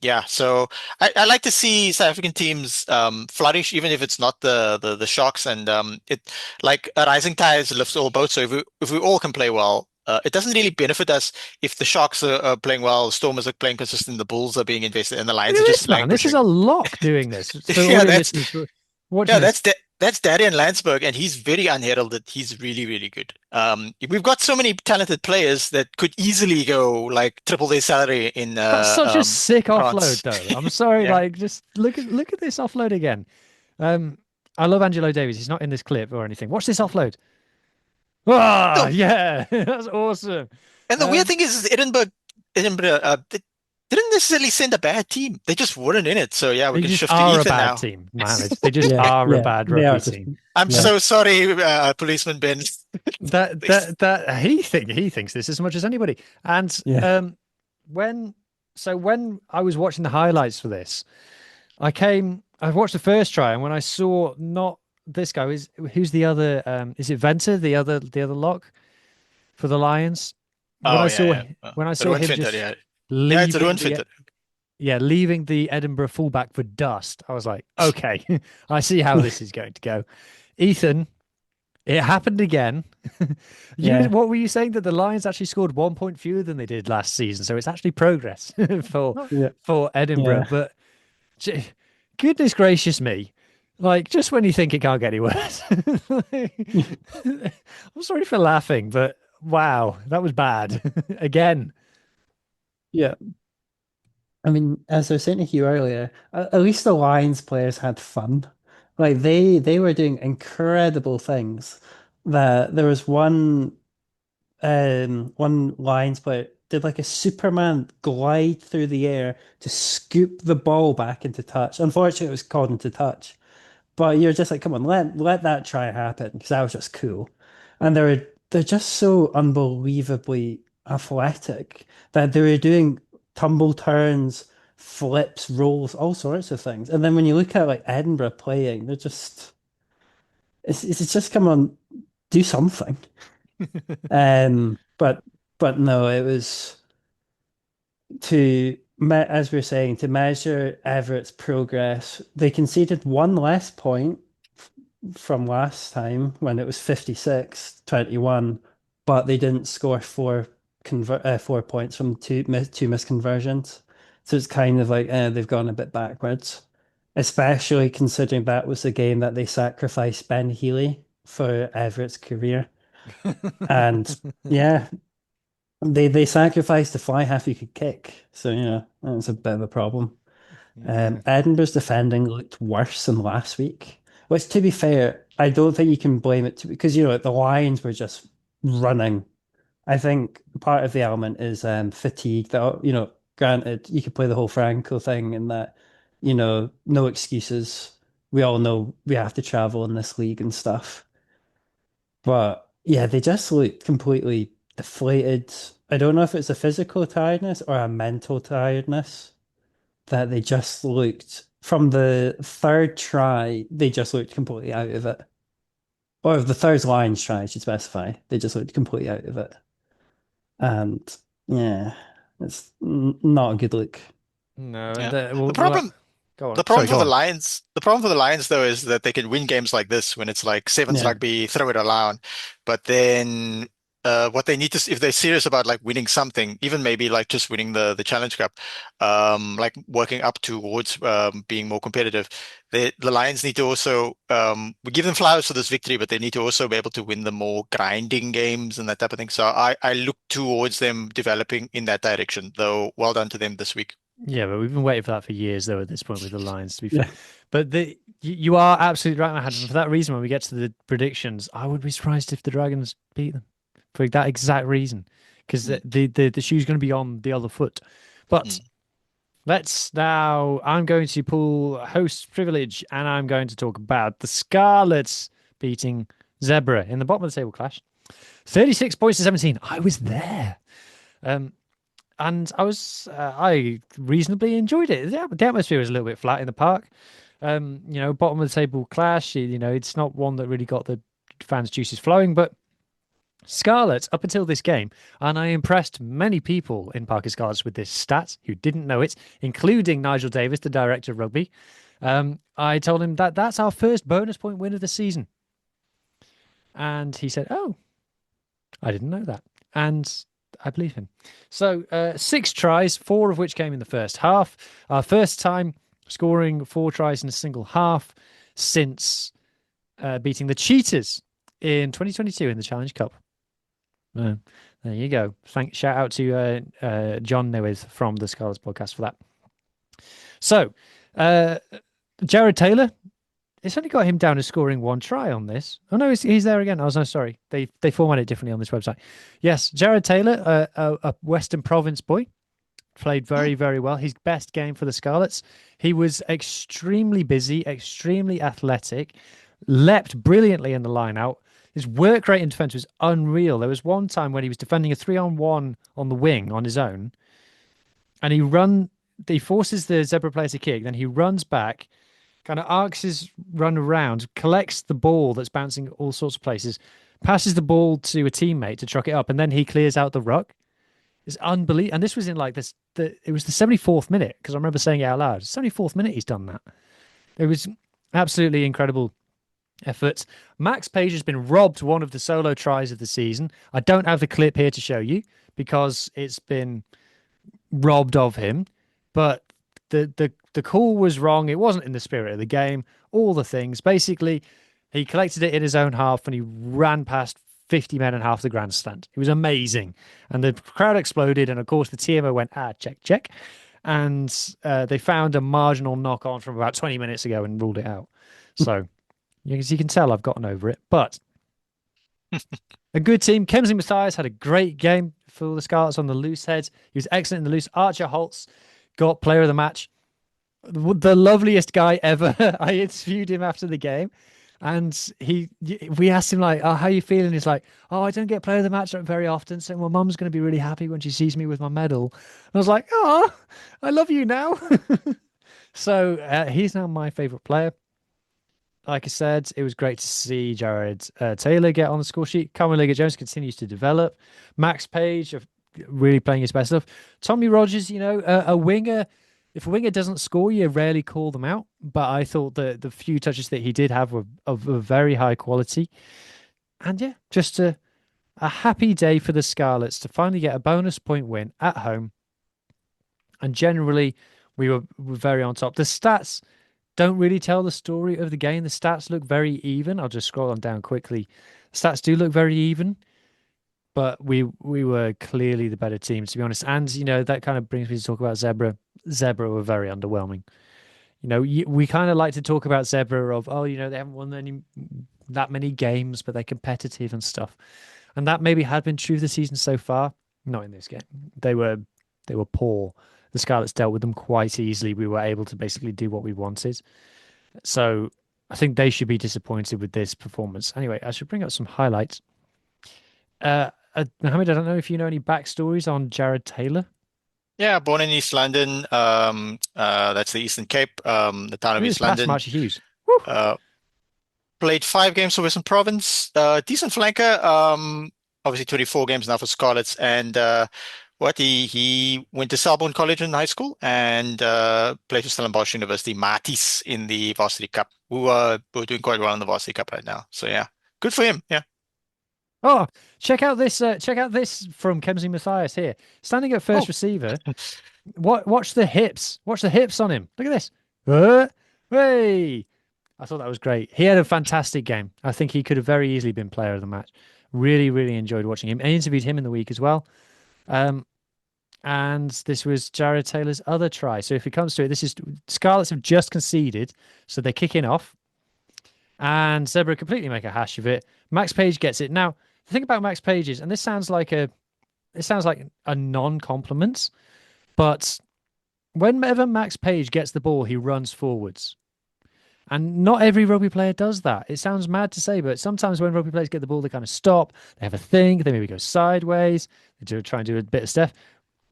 [SPEAKER 3] yeah, so I like to see South African teams flourish, even if it's not the Sharks. And it like a rising tide lifts all boats. So if we all can play well, it doesn't really benefit us if the Sharks are playing well, the Stormers are playing consistent, the Bulls are being invested, and the
[SPEAKER 2] Look
[SPEAKER 3] Lions
[SPEAKER 2] at
[SPEAKER 3] are just
[SPEAKER 2] this, man. This is
[SPEAKER 3] languishing.
[SPEAKER 2] a lock doing this. For
[SPEAKER 3] Yeah,
[SPEAKER 2] audio listeners watching
[SPEAKER 3] yeah,
[SPEAKER 2] this,
[SPEAKER 3] that's Darian Landsberg, and he's very unheralded. He's really, really good. We've got so many talented players that could easily go like triple their salary in
[SPEAKER 2] that's such a sick offload,
[SPEAKER 3] France.
[SPEAKER 2] though. I'm sorry,
[SPEAKER 3] Yeah.
[SPEAKER 2] like just look at this offload again. Um, I love Angelo Davies. He's not in this clip or anything. Watch this offload. Ah,
[SPEAKER 3] No,
[SPEAKER 2] yeah, that's awesome.
[SPEAKER 3] and the weird
[SPEAKER 2] Um,
[SPEAKER 3] thing is Edinburgh they didn't necessarily send a bad team. They just weren't in it. So yeah, we
[SPEAKER 2] they
[SPEAKER 3] can
[SPEAKER 2] just
[SPEAKER 3] shift to
[SPEAKER 2] are a
[SPEAKER 3] Ethan
[SPEAKER 2] bad
[SPEAKER 3] now.
[SPEAKER 2] team, Mohammed. They just
[SPEAKER 4] Yeah.
[SPEAKER 2] are a
[SPEAKER 4] Yeah.
[SPEAKER 2] bad
[SPEAKER 4] They are
[SPEAKER 2] rugby
[SPEAKER 4] just,
[SPEAKER 2] team.
[SPEAKER 3] I'm
[SPEAKER 4] yeah.
[SPEAKER 3] so sorry, policeman Ben.
[SPEAKER 2] That he thinks this as much as anybody. And
[SPEAKER 4] Yeah.
[SPEAKER 2] when when I was watching the highlights for this, I watched the first try, and when I saw not this guy, who's the other? Is it Venter, the other lock for the Lions? When
[SPEAKER 3] Oh
[SPEAKER 2] I
[SPEAKER 3] yeah,
[SPEAKER 2] saw
[SPEAKER 3] yeah.
[SPEAKER 2] when I saw
[SPEAKER 3] Ruined
[SPEAKER 2] him
[SPEAKER 3] Finter,
[SPEAKER 2] just
[SPEAKER 3] yeah. Yeah, it's a
[SPEAKER 2] leaving
[SPEAKER 3] ruined
[SPEAKER 2] the
[SPEAKER 3] Finter.
[SPEAKER 2] leaving the Edinburgh fullback for dust, I was like, okay, I see how this is going to go. Ethan, it happened again.
[SPEAKER 4] Yeah.
[SPEAKER 2] What were you saying, that the Lions actually scored 1 point fewer than they did last season? So it's actually progress for
[SPEAKER 4] Yeah.
[SPEAKER 2] Edinburgh.
[SPEAKER 4] Yeah.
[SPEAKER 2] But goodness gracious me, like just when you think it can't get any worse. I'm sorry for laughing, but wow, that was bad again.
[SPEAKER 4] Yeah. I mean, as I was saying to you earlier, at least the Lions players had fun. Like they were doing incredible things. That there was one Lions player did like a Superman glide through the air to scoop the ball back into touch. Unfortunately, it was called into touch. But you're just like, come on, let that try happen because that was just cool. And they're just so unbelievably athletic that they were doing tumble turns, flips, rolls, all sorts of things. And then when you look at like Edinburgh playing, they're just it's just come on, do something. But no, it was as we were saying, to measure Everett's progress. They conceded one less point from last time when it was 56-21, but they didn't score 4 points from two misconversions. So it's kind of like they've gone a bit backwards, especially considering that was the game that they sacrificed Ben Healy for Everett's career. And yeah, they sacrificed the fly half you could kick. So yeah, that's a bit of a problem.
[SPEAKER 2] Yeah.
[SPEAKER 4] Edinburgh's defending looked worse than last week, which, to be fair, I don't think you can blame it because the Lions were just running. I think part of the element is fatigue. That granted, you could play the whole Franco thing and that no excuses. We all know we have to travel in this league and stuff, but yeah, they just looked completely deflated. I don't know if it's a physical tiredness or a mental tiredness that they just looked from the third try, they just looked completely out of it. Or if the third line try, I should specify. They just looked completely out of it. And yeah, it's not a good look.
[SPEAKER 2] No,
[SPEAKER 3] Yeah.
[SPEAKER 2] well,
[SPEAKER 3] The problem
[SPEAKER 2] go
[SPEAKER 3] The
[SPEAKER 2] on.
[SPEAKER 3] problem
[SPEAKER 2] Sorry,
[SPEAKER 3] for
[SPEAKER 2] go
[SPEAKER 3] the
[SPEAKER 2] on.
[SPEAKER 3] Lions, the problem for the Lions though is that they can win games like this when it's like sevens
[SPEAKER 4] Yeah.
[SPEAKER 3] rugby, throw it around. But then what they need to, if they're serious about like winning something, even maybe like just winning the Challenge Cup, like working up towards being more competitive, the Lions need to also we give them flowers for this victory, but they need to also be able to win the more grinding games and that type of thing. So I look towards them developing in that direction, though well done to them this week.
[SPEAKER 2] Yeah, but we've been waiting for that for years, though, at this point with the Lions, to be fair.
[SPEAKER 4] Yeah.
[SPEAKER 2] But you are absolutely right, Mahad. And for that reason, when we get to the predictions, I would be surprised if the Dragons beat them for that exact reason, because
[SPEAKER 3] Mm.
[SPEAKER 2] the shoe's going to be on the other foot. But
[SPEAKER 3] Mm.
[SPEAKER 2] let's now, I'm going to pull host privilege, and I'm going to talk about the Scarlets beating Zebra in the bottom of the table clash. 36 points to 17. I was there. And I reasonably enjoyed it. The atmosphere was a little bit flat in the park. Bottom of the table clash. It's not one that really got the fans' juices flowing. But Scarlets, up until this game, and I impressed many people in Parker Scarlets with this stat who didn't know it, including Nigel Davis, the director of rugby. I told him that that's our first bonus point win of the season, and he said, "Oh, I didn't know that." And I believe him. So 6 tries, 4 of which came in the first half. Our first time scoring 4 tries in a single half since beating the Cheetahs in 2022 in the Challenge Cup. There you go. Shout out to John Newith from the Scarlets podcast for that. So Jared Taylor, it's only got him down as scoring 1 try on this. Oh no, he's there again. Oh no, sorry. They format it differently on this website. Yes, Jared Taylor, a Western Province boy, played very, very well. His best game for the Scarlets. He was extremely busy, extremely athletic, leapt brilliantly in the line out. His work rate in defence was unreal. There was one time when he was defending a 3-on-1 on the wing on his own, and he forces the Zebra player to kick, then he runs back, kind of arcs his run around, collects the ball that's bouncing all sorts of places, passes the ball to a teammate to truck it up, and then he clears out the ruck. It's unbelievable. And this was in like this, it was the 74th minute, because I remember saying it out loud. 74th minute he's done that. It was absolutely incredible effort. Max Page has been robbed one of the solo tries of the season. I don't have the clip here to show you because it's been robbed of him, but the call was wrong. It wasn't in the spirit of the game. All the things. Basically, he collected it in his own half and he ran past 50 men and half the grandstand. It was amazing. And the crowd exploded. And of course, the TMO went, check, check. And they found a marginal knock on from about 20 minutes ago and ruled it out. So, as you can tell, I've gotten over it. But a good team. Kemsley Mathias had a great game for the Scarlets on the loose heads. He was excellent in the loose. Archer Holtz got player of the match. The loveliest guy ever. I interviewed him after the game, and we asked him like, "Oh, how are you feeling?" He's like, "Oh, I don't get player of the match very often, so my mum's going to be really happy when she sees me with my medal." And I was like, "Oh, I love you now." So he's now my favorite player. Like I said, it was great to see Jared Taylor get on the score sheet. Cameron Liggett-Jones continues to develop. Max Page really playing his best stuff. Tommy Rogers, a winger. If a winger doesn't score, you rarely call them out. But I thought that the few touches that he did have were of a very high quality. And yeah, just a happy day for the Scarlets to finally get a bonus point win at home. And generally, we were very on top. The stats don't really tell the story of the game. The stats look very even. I'll just scroll on down quickly. The stats do look very even, but we were clearly the better team, to be honest. And, that kind of brings me to talk about Zebra. Zebra were very underwhelming. We kind of like to talk about Zebra of, they haven't won that many games, but they're competitive and stuff. And that maybe had been true this season so far. Not in this game. They were poor. The Scarlets dealt with them quite easily. We were able to basically do what we wanted. So I think they should be disappointed with this performance. Anyway, I should bring up some highlights. Mohammed, I don't know if you know any backstories on Jared Taylor.
[SPEAKER 3] Yeah, born in East London. That's the Eastern Cape, the town of
[SPEAKER 2] Who's
[SPEAKER 3] East
[SPEAKER 2] past
[SPEAKER 3] London.
[SPEAKER 2] Marcia Hughes?
[SPEAKER 3] Uh, played 5 games for Western Province. Decent flanker. Obviously 24 games now for Scarlets, and he went to Selborne College in high school and played for Stellenbosch University Matis in the Varsity Cup, who are doing quite well in the Varsity Cup right now. So yeah, good for him. Yeah.
[SPEAKER 2] Oh, check out this! Check out this from Kemsey Mathias here, standing at first
[SPEAKER 3] Oh.
[SPEAKER 2] receiver. Watch the hips. Watch the hips on him. Look at this. Hey! I thought that was great. He had a fantastic game. I think he could have very easily been player of the match. Really, really enjoyed watching him. I interviewed him in the week as well. And this was Jared Taylor's other try. So if it comes to it, this is Scarlets have just conceded, so they're kicking off. And Zebra completely make a hash of it. Max Page gets it. Now, the thing about Max Page is, and this sounds like a non-compliment, but whenever Max Page gets the ball, he runs forwards. And not every rugby player does that. It sounds mad to say, but sometimes when rugby players get the ball, they kind of stop, they have a think, they maybe go sideways, they try and do a bit of stuff.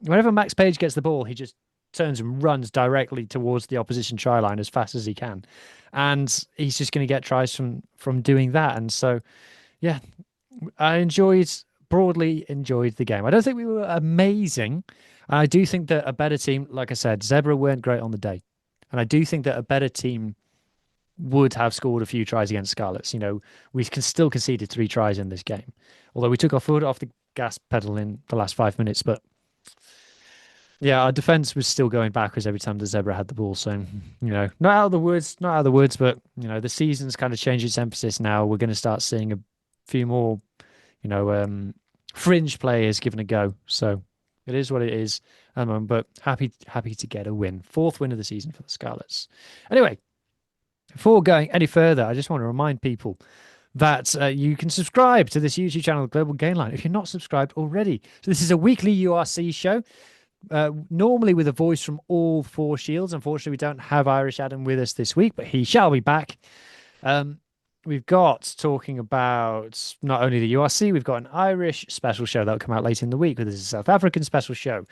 [SPEAKER 2] Whenever Max Page gets the ball, he just turns and runs directly towards the opposition try line as fast as he can. And he's just going to get tries from doing that. And so, yeah, I broadly enjoyed the game. I don't think we were amazing. I do think that a better team, like I said, Zebra weren't great on the day. And I do think that a better team would have scored a few tries against Scarlets. You know, we can still conceded 3 tries in this game, although we took our foot off the gas pedal in the last 5 minutes. But yeah, our defense was still going backwards every time the Zebra had the ball. So, you know, not out of the woods, but, you know, the season's kind of changed its emphasis now. We're going to start seeing a few more, you know, fringe players given a go. So it is what it is. But happy to get a win. 4th win of the season for the Scarlets. Anyway, before going any further, I just want to remind people that you can subscribe to this YouTube channel, Global Gainline, if you're not subscribed already. So this is a weekly URC show, normally with a voice from all 4 shields. Unfortunately, we don't have Irish Adam with us this week, but he shall be back. We've got talking about not only the URC, we've got an Irish special show that will come out later in the week. There's a South African special show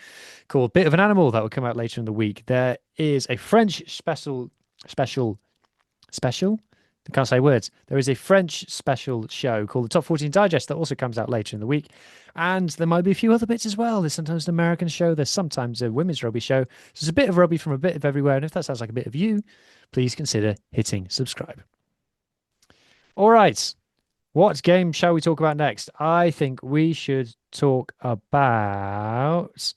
[SPEAKER 2] called Bit of an Animal that will come out later in the week. There is a French special. I can't say words. There is a French special show called the Top 14 Digest that also comes out later in the week. And there might be a few other bits as well. There's sometimes an American show. There's sometimes a women's rugby show. So there's a bit of rugby from a bit of everywhere. And if that sounds like a bit of you, please consider hitting subscribe. All right. What game shall we talk about next? I think we should talk about...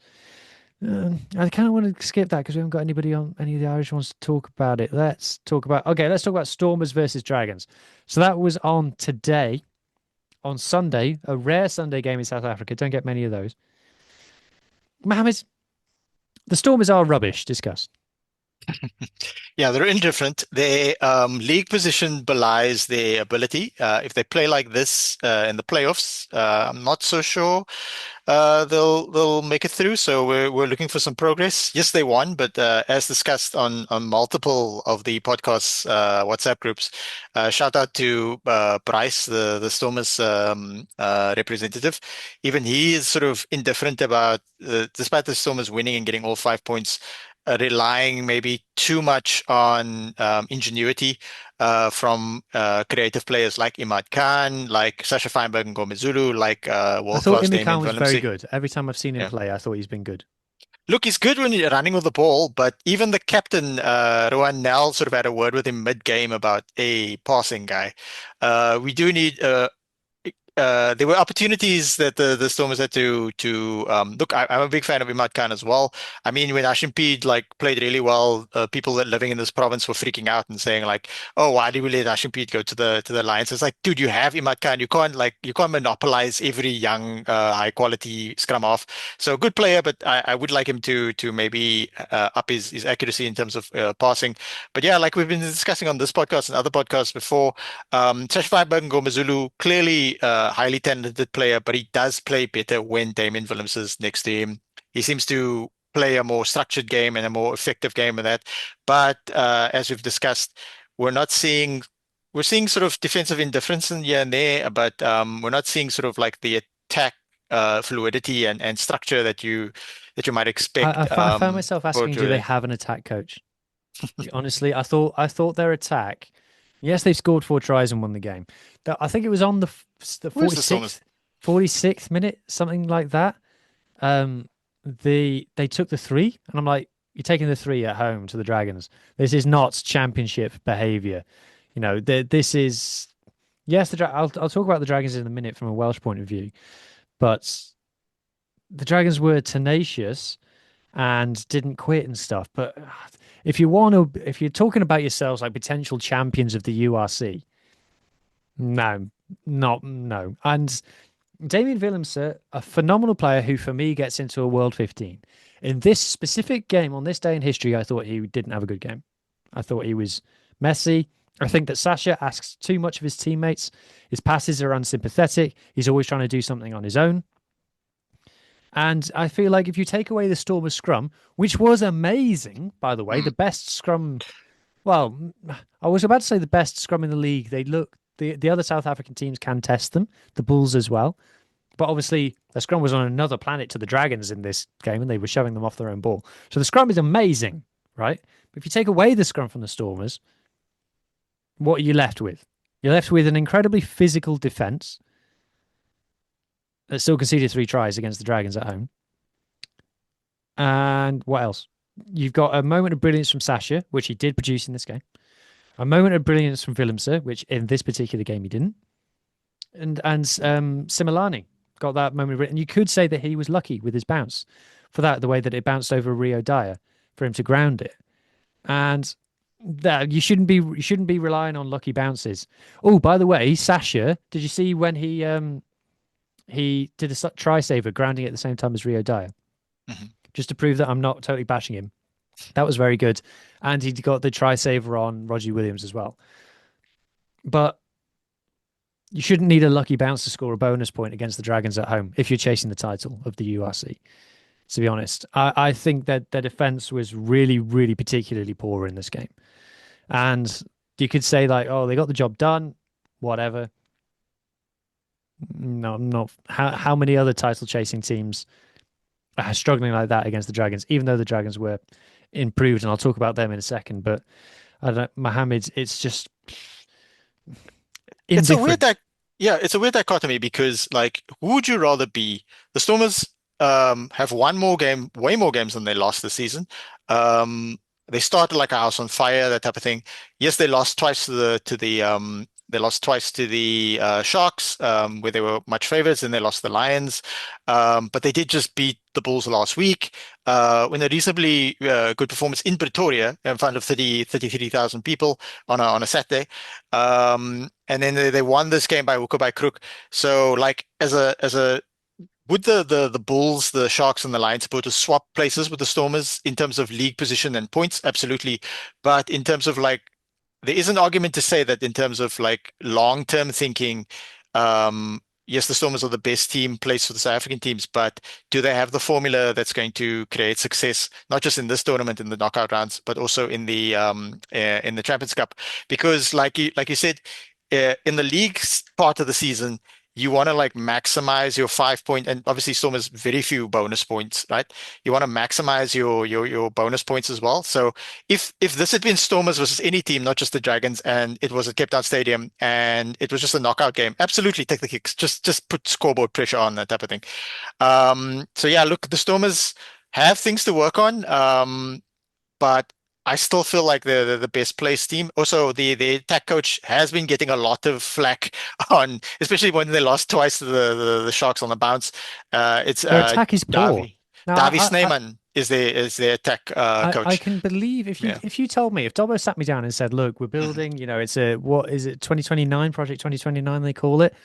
[SPEAKER 2] I kind of want to skip that because we haven't got anybody on any of the Irish ones to talk about it. Let's talk about Stormers versus Dragons. So that was on today, on Sunday, a rare Sunday game in South Africa. Don't get many of those. Mohammed, the Stormers are rubbish. Discuss.
[SPEAKER 3] Yeah, they're indifferent. Their league position belies their ability. If they play like this in the playoffs, I'm not so sure they'll make it through. So we're looking for some progress. Yes, they won, but as discussed on multiple of the podcast's WhatsApp groups, shout out to Bryce, the Stormers representative. Even he is sort of indifferent about, despite the Stormers winning and getting all 5 points, relying maybe too much on ingenuity from creative players like Imad Khan, like Sasha Feinberg and Gomezulu, like
[SPEAKER 2] I
[SPEAKER 3] world-class
[SPEAKER 2] thought Imad
[SPEAKER 3] Damien
[SPEAKER 2] Khan was very
[SPEAKER 3] Willemse.
[SPEAKER 2] good. Every time I've seen him play, I thought he's been good.
[SPEAKER 3] Look, he's good when you're running with the ball, but even the captain, Rowan Nell, sort of had a word with him mid-game about a passing guy. We do need there were opportunities that the Stormers had to look. I'm a big fan of Imad Khan as well. I mean, when Ashimpede played really well, people that living in this province were freaking out and saying like, "Oh, why did we let Ashimpede go to the Lions?" It's like, dude, you have Imad Khan. You can't monopolize every young, high quality scrum half. So good player, but I would like him to maybe up his accuracy in terms of passing. But yeah, like we've been discussing on this podcast and other podcasts before, Sash Feinberg and Gomezulu clearly. Highly talented player, but he does play better when Damien Willemse is next to him. He seems to play a more structured game and a more effective game of that. But as we've discussed, we're seeing sort of defensive indifference in here and there, but we're not seeing sort of like the attack fluidity and structure that you might expect.
[SPEAKER 2] I found myself asking, do they have an attack coach? Honestly, I thought their attack Yes, they scored 4 tries and won the game. I think it was on the
[SPEAKER 3] Where's the Stormers?
[SPEAKER 2] 46th minute, something like that. They took the 3, and I'm like, you're taking the 3 at home to the Dragons. This is not championship behavior. This is yes. I'll talk about the Dragons in a minute from a Welsh point of view, but the Dragons were tenacious and didn't quit and stuff. But if you're talking about yourselves like potential champions of the URC, no, no. And Damien Willemse, a phenomenal player who, for me, gets into a World 15. In this specific game, on this day in history, I thought he didn't have a good game. I thought he was messy. I think that Sasha asks too much of his teammates. His passes are unsympathetic. He's always trying to do something on his own. And I feel like if you take away the Stormers scrum, which was amazing, by the way, the best scrum, well, I was about to say the best scrum in the league. The other South African teams can test them, the Bulls as well. But obviously, the scrum was on another planet to the Dragons in this game, and they were shoving them off their own ball. So the scrum is amazing, right? But if you take away the scrum from the Stormers, what are you left with? You're left with an incredibly physical defense that still conceded 3 tries against the Dragons at home. And what else? You've got a moment of brilliance from Sasha, which he did produce in this game. A moment of brilliance from Willemse, which in this particular game he didn't. And Similani got that moment of, and you could say that he was lucky with his bounce for that, the way that it bounced over Rio Dyer for him to ground it. And that you shouldn't be relying on lucky bounces. Oh, by the way, Sasha, did you see when he did a try saver grounding at the same time as Rio Dyer?
[SPEAKER 3] Mm-hmm.
[SPEAKER 2] Just to prove that I'm not totally bashing him. That was very good. And he got the try saver on Roger Williams as well. But you shouldn't need a lucky bounce to score a bonus point against the Dragons at home if you're chasing the title of the URC, to be honest. I think that their defense was really, really particularly poor in this game. And you could say like, oh, they got the job done, whatever. No, not. How many other title chasing teams are struggling like that against the Dragons, even though the Dragons were improved, and I'll talk about them in a second. But I don't know, Mohammed, it's just indifferent.
[SPEAKER 3] It's a weird dichotomy because, like, who would you rather be? The Stormers have won way more games than they lost this season. They started like a house on fire, that type of thing. Yes, they lost twice to the Sharks, where they were much favorites, and they lost the Lions. But they did just beat the Bulls last week in a reasonably good performance in Pretoria in front of 33,000 people on a Saturday. And then they won this game by hook or by crook. So, like, would the Bulls, the Sharks, and the Lions supposed to swap places with the Stormers in terms of league position and points? Absolutely. But in terms of like, there is an argument to say that in terms of like long-term thinking, yes, the Stormers are the best team placed for the South African teams, but do they have the formula that's going to create success, not just in this tournament in the knockout rounds, but also in the Champions Cup? Because like you said, in the league's part of the season, you want to like maximize your 5 point, and obviously Stormers very few bonus points, right? You want to maximize your bonus points as well. So if this had been Stormers versus any team, not just the Dragons, and it was at Cape Town Stadium and it was just a knockout game, absolutely take the kicks. Just put scoreboard pressure on, that type of thing. So yeah, look, the Stormers have things to work on, but I still feel like they're the best placed team. Also, the attack coach has been getting a lot of flack on, especially when they lost twice to the Sharks on the bounce. It's
[SPEAKER 2] Their attack is poor.
[SPEAKER 3] Davy Snyman is their attack coach.
[SPEAKER 2] I can believe if you told me, if Dobbo sat me down and said, "Look, we're building. It's what is it, 2029 project 2029 they call it,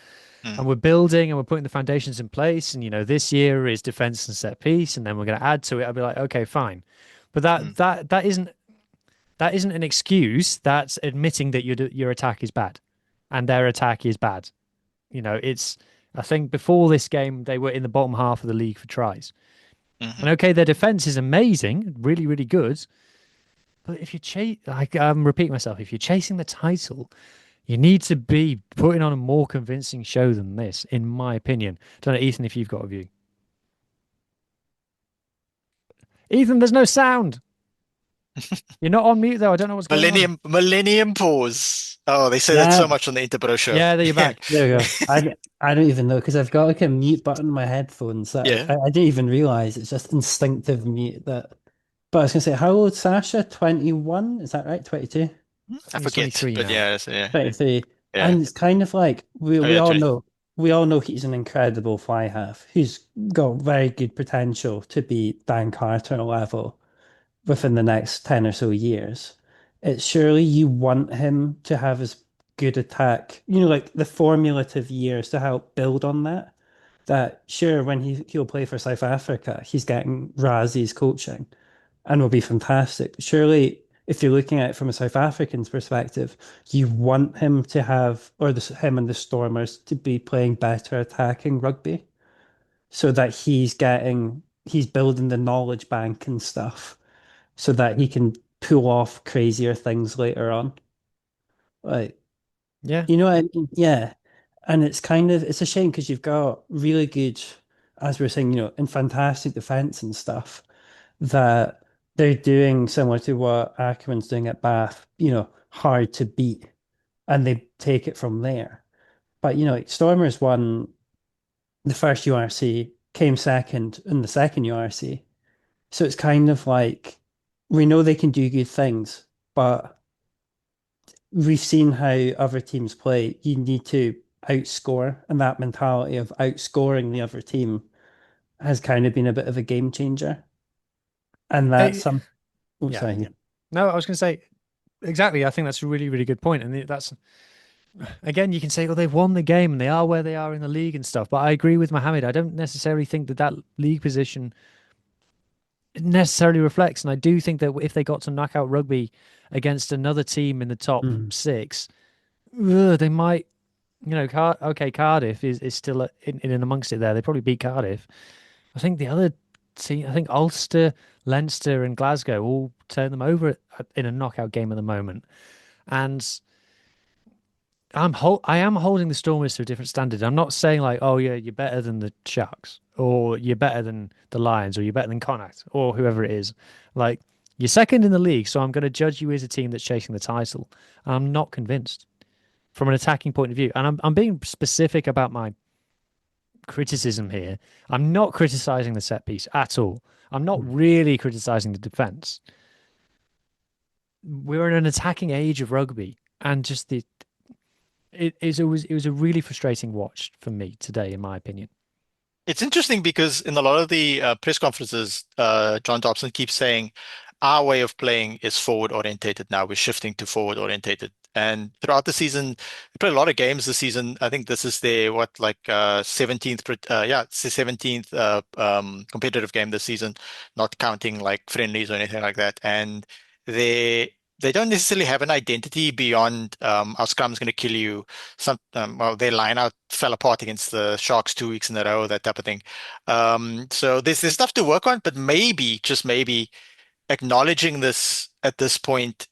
[SPEAKER 2] and we're building and we're putting the foundations in place, and this year is defense and set piece, and then we're going to add to it." I'd be like, "Okay, fine," but that isn't an excuse. That's admitting that your attack is bad, and their attack is bad. I think before this game they were in the bottom half of the league for tries. And okay, their defense is amazing, really, really good. But if I'm repeating myself, if you're chasing the title, you need to be putting on a more convincing show than this, in my opinion. Don't know, Ethan, if you've got a view. Ethan, there's no sound. You're not on mute though. I don't know what's going on.
[SPEAKER 3] Millennium pause. Oh, they say that
[SPEAKER 4] Yeah,
[SPEAKER 3] so much on the Interbro show.
[SPEAKER 2] Yeah, there you're back.
[SPEAKER 4] there we go. I don't even know because I've got like a mute button in my headphones that
[SPEAKER 3] Yeah.
[SPEAKER 4] I didn't even realize it's just instinctive mute that. But I was gonna say, how old is Sasha? 21? Is that right? 22?
[SPEAKER 2] I
[SPEAKER 3] I
[SPEAKER 2] think he's
[SPEAKER 3] forget,
[SPEAKER 2] 23
[SPEAKER 3] but
[SPEAKER 2] now.
[SPEAKER 3] yeah.
[SPEAKER 4] 23.
[SPEAKER 3] Yeah.
[SPEAKER 4] And it's kind of like
[SPEAKER 3] Oh,
[SPEAKER 4] we
[SPEAKER 3] yeah,
[SPEAKER 4] all
[SPEAKER 3] 20.
[SPEAKER 4] know he's an incredible fly half who's got very good potential to be Dan Carter level within the next 10 or so years. It's surely you want him to have as good attack, like the formulative years to help build on that. That sure, when he'll play for South Africa, he's getting Razi's coaching and will be fantastic. Surely, if you're looking at it from a South African's perspective, you want him to have, or him and the Stormers to be playing better attacking rugby, so that he's building the knowledge bank and stuff, so that he can pull off crazier things later on. Like,
[SPEAKER 2] Yeah.
[SPEAKER 4] you know what I mean? Yeah. And it's a shame because you've got really good, as we were saying, in fantastic defense and stuff that they're doing similar to what Ackerman's doing at Bath, hard to beat, and they take it from there. But like Stormers won the first URC, came second in the second URC. So it's kind of like we know they can do good things, but we've seen how other teams play. You need to outscore, and that mentality of outscoring the other team has kind of been a bit of a game changer. And that's
[SPEAKER 2] Hey,
[SPEAKER 4] some. Oh,
[SPEAKER 2] yeah.
[SPEAKER 4] sorry.
[SPEAKER 2] No, I was going to say exactly. I think that's a really, really good point. And that's, again, you can say, well, they've won the game and they are where they are in the league and stuff. But I agree with Mohammed. I don't necessarily think that league position necessarily reflects. And I do think that if they got to knockout rugby against another team in the top
[SPEAKER 4] Mm.
[SPEAKER 2] six, they might, Cardiff is still in and amongst it there. They probably beat Cardiff. I think the other team, I think Ulster, Leinster, and Glasgow all turn them over in a knockout game at the moment. And I am holding the Stormers to a different standard. I'm not saying like, oh yeah, you're better than the Sharks, or you're better than the Lions, or you're better than Connacht, or whoever it is. Like, you're second in the league, so I'm going to judge you as a team that's chasing the title. I'm not convinced from an attacking point of view, and I'm being specific about my criticism here. I'm not criticizing the set piece at all. I'm not really criticizing the defense. We're in an attacking age of rugby, and just it was a really frustrating watch for me today, in my opinion.
[SPEAKER 3] It's interesting because in a lot of the press conferences, John Dobson keeps saying our way of playing is forward orientated now. We're shifting to forward orientated. And throughout the season, they played a lot of games this season. I think this is their 17th, it's the 17th competitive game this season, not counting like friendlies or anything like that. And they don't necessarily have an identity beyond our scrum's going to kill you. Their line out fell apart against the Sharks 2 weeks in a row, that type of thing. So there's stuff to work on, but maybe, just maybe, acknowledging this at this point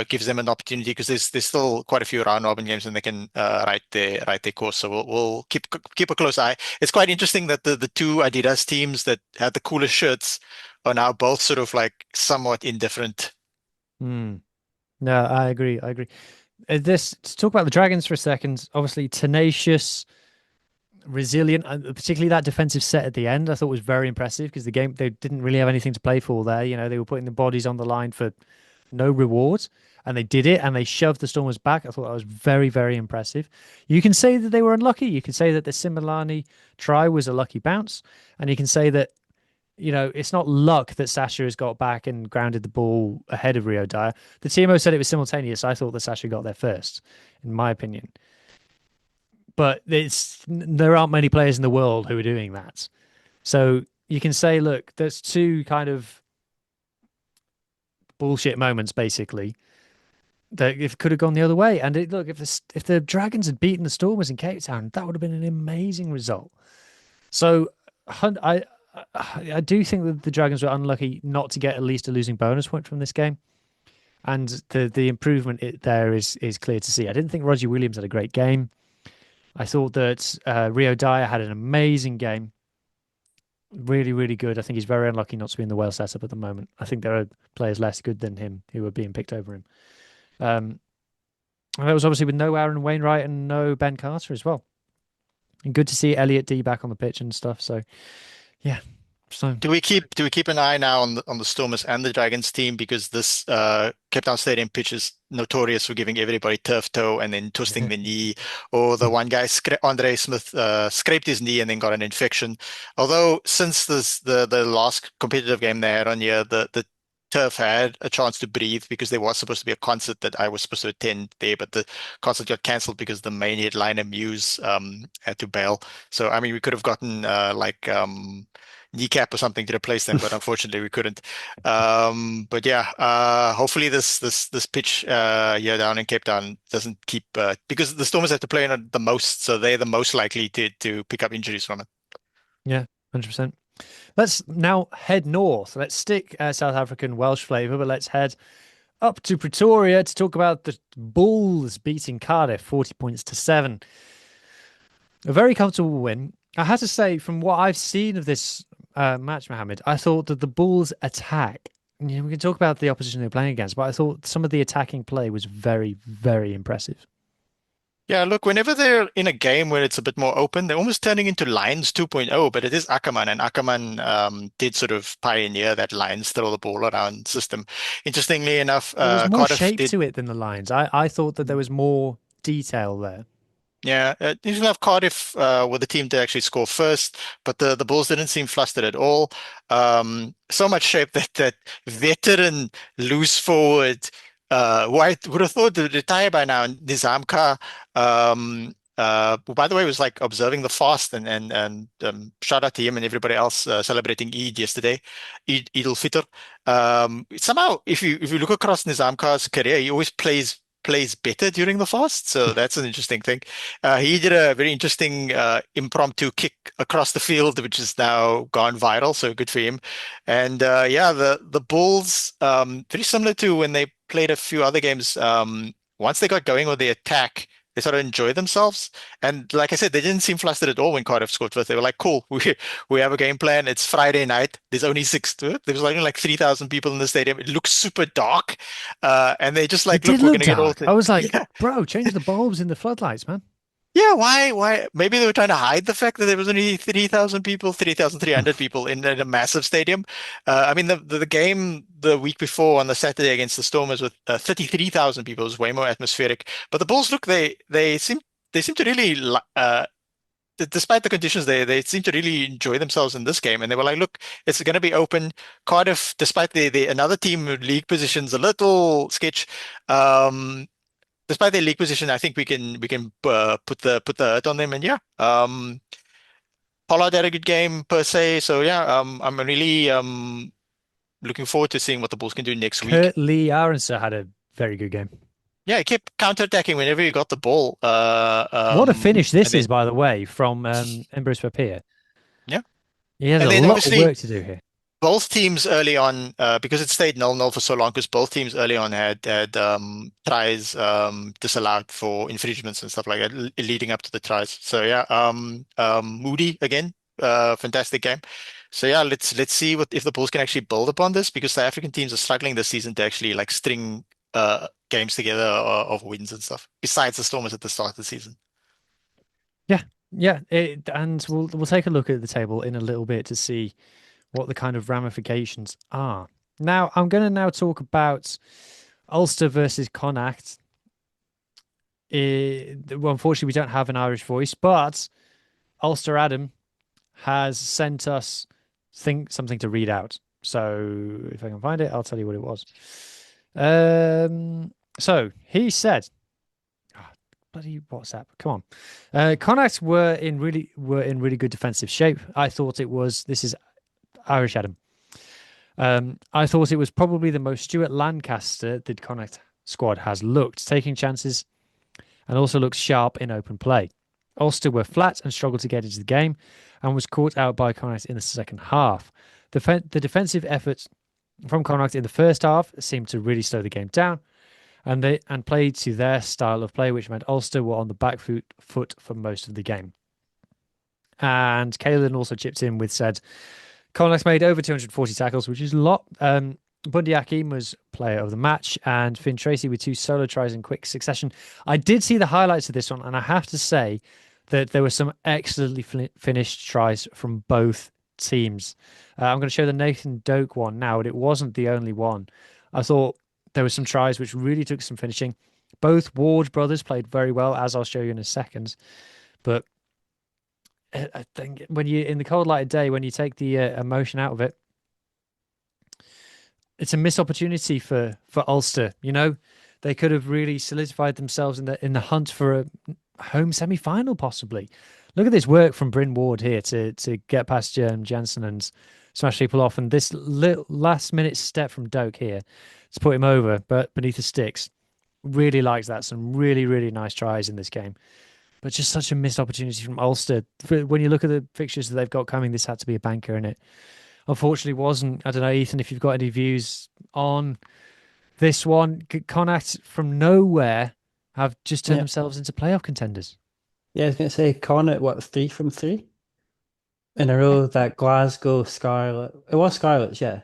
[SPEAKER 3] gives them an opportunity because there's still quite a few round robin games and they can write their course. So we'll keep a close eye. It's quite interesting that the two Adidas teams that had the coolest shirts are now both sort of like somewhat indifferent.
[SPEAKER 2] No, I agree. I agree. To talk about the Dragons for a second, obviously tenacious, resilient, particularly that defensive set at the end, I thought was very impressive because the game, they didn't really have anything to play for there. They were putting the bodies on the line for no reward, and they did it, and they shoved the Stormers back. I thought that was very, very impressive. You can say that they were unlucky. You can say that the Similani try was a lucky bounce, and you can say that it's not luck that Sasha has got back and grounded the ball ahead of Rio Dyer. The TMO said it was simultaneous. I thought that Sasha got there first, in my opinion. But there aren't many players in the world who are doing that. So you can say, look, there's two kind of bullshit moments, basically, that it could have gone the other way. And look, if the Dragons had beaten the Stormers in Cape Town, that would have been an amazing result. So I do think that the Dragons were unlucky not to get at least a losing bonus point from this game. And the improvement there is clear to see. I didn't think Roger Williams had a great game. I thought that Rio Dyer had an amazing game. Really, really good. I think he's very unlucky not to be in the Wales setup at the moment. I think there are players less good than him who are being picked over him. And that was obviously with no Aaron Wainwright and no Ben Carter as well. And good to see Elliot D back on the pitch and stuff. So, yeah. So
[SPEAKER 3] Do we keep an eye now on the Stormers and the Dragons team, because this Cape Town Stadium pitch is notorious for giving everybody turf toe and then twisting the knee, or the one guy Andre Smith scraped his knee and then got an infection. Although since the last competitive game they had on here, the turf had a chance to breathe, because there was supposed to be a concert that I was supposed to attend there, but the concert got cancelled because the main headliner Muse had to bail. So I mean, we could have gotten kneecap or something to replace them, but unfortunately we couldn't. But yeah, hopefully this pitch here down in Cape Town doesn't keep because the Stormers have to play in it the most, so they're the most likely to pick up injuries from it.
[SPEAKER 2] yeah, 100%. Let's now head north. Let's stick South African Welsh flavour, but let's head up to Pretoria to talk about the Bulls beating Cardiff 40 points to 7. A very comfortable win. I had to say, from what I've seen of this match, Mohammed, I thought that the Bulls' attack, we can talk about the opposition they're playing against, but I thought some of the attacking play was very, very impressive.
[SPEAKER 3] Yeah, look, whenever they're in a game where it's a bit more open, they're almost turning into Lions 2.0, but it is Ackerman, and Ackerman did sort of pioneer that Lions throw the ball around system. Interestingly enough,
[SPEAKER 2] There was more
[SPEAKER 3] Cardiff
[SPEAKER 2] shape
[SPEAKER 3] did.
[SPEAKER 2] to it than the Lions. I thought that there was more detail there.
[SPEAKER 3] Yeah, usually have Cardiff were the team to actually score first, but the Bulls didn't seem flustered at all. So much shape that veteran loose forward, who I would have thought would retire by now, Nizamka, who by the way was like observing the fast, and shout out to him and everybody else celebrating Eid yesterday, Eid al-Fitr. Somehow, if you look across Nizamka's career, he always plays better during the fast. So that's an interesting thing. He did a very interesting impromptu kick across the field, which is now gone viral. So good for him. And yeah, the Bulls, very similar to when they played a few other games. Once they got going with the attack, they sort of enjoyed themselves. And like I said, they didn't seem flustered at all when Cardiff scored first. They were like, cool, we have a game plan. It's Friday night. There's only there was only like 3,000 people in the stadium. It looks super dark. And they just like,
[SPEAKER 2] It did
[SPEAKER 3] look, we're
[SPEAKER 2] look
[SPEAKER 3] going to get all
[SPEAKER 2] dark. I was like,
[SPEAKER 3] yeah.
[SPEAKER 2] bro, change the bulbs in the floodlights, man.
[SPEAKER 3] Yeah, why? Maybe they were trying to hide the fact that there was only 3,000 people, 3,300 people in a massive stadium. I mean, the game the week before on the Saturday against the Stormers with 33,000 people was way more atmospheric. But the Bulls, look, they seem to really, despite the conditions, they seem to really enjoy themselves in this game. And they were like, look, it's going to be open. Cardiff, despite the another team league positions a little sketch. Despite their league position, I think we can put the hurt on them, and yeah, Pollard had a good game per se. So yeah, I'm really looking forward to seeing what the Bulls can do next week.
[SPEAKER 2] Kurt Lee Aronson had a very good game.
[SPEAKER 3] Yeah, he kept counterattacking whenever he got the ball.
[SPEAKER 2] What a finish this is, by the way, from Ambrose Papier.
[SPEAKER 3] Yeah,
[SPEAKER 2] he has
[SPEAKER 3] and
[SPEAKER 2] a lot of work to do here.
[SPEAKER 3] Both teams early on, because it stayed 0-0 for so long, because both teams early on had tries disallowed for infringements and stuff like that, leading up to the tries. So yeah, Moody again, fantastic game. So yeah, let's see if the Bulls can actually build upon this, because South African teams are struggling this season to actually like string games together of wins and stuff. Besides the Stormers at the start of the season.
[SPEAKER 2] Yeah, and we'll take a look at the table in a little bit to see what the kind of ramifications are. Now, I'm going to now talk about Ulster versus Connacht. Well, unfortunately, we don't have an Irish voice, but Ulster Adam has sent us something to read out. So if I can find it, I'll tell you what it was. So he said, bloody WhatsApp, come on. Connacht were in really good defensive shape. I thought this is Irish Adam. I thought it was probably the most Stuart Lancaster the Connacht squad has looked, taking chances and also looks sharp in open play. Ulster were flat and struggled to get into the game and was caught out by Connacht in the second half. The defensive efforts from Connacht in the first half seemed to really slow the game down and played to their style of play, which meant Ulster were on the back foot for most of the game. And Caelan also chipped in with said, Connacht made over 240 tackles, which is a lot. Bundy Akim was player of the match, and Finn Tracy with 2 solo tries in quick succession. I did see the highlights of this one, and I have to say that there were some excellently finished tries from both teams. I'm going to show the Nathan Doak one now, but it wasn't the only one. I thought there were some tries which really took some finishing. Both Ward brothers played very well, as I'll show you in a second. But I think when you in the cold light of day, when you take the emotion out of it, it's a missed opportunity for Ulster. You know, they could have really solidified themselves in the hunt for a home semi-final, possibly. Look at this work from Bryn Ward here to get past Jansen and smash people off, and this little last minute step from Doak here to put him over, but beneath the sticks. Really likes that. Some really, really nice tries in this game. But just such a missed opportunity from Ulster. When you look at the fixtures that they've got coming, this had to be a banker, and it unfortunately wasn't. I don't know, Ethan, if you've got any views on this one. Connacht from nowhere have just turned themselves into playoff contenders.
[SPEAKER 4] Yeah, I was going to say Connacht, what, 3 from 3 in a row? That Glasgow Scarlet. It was Scarlets, yeah.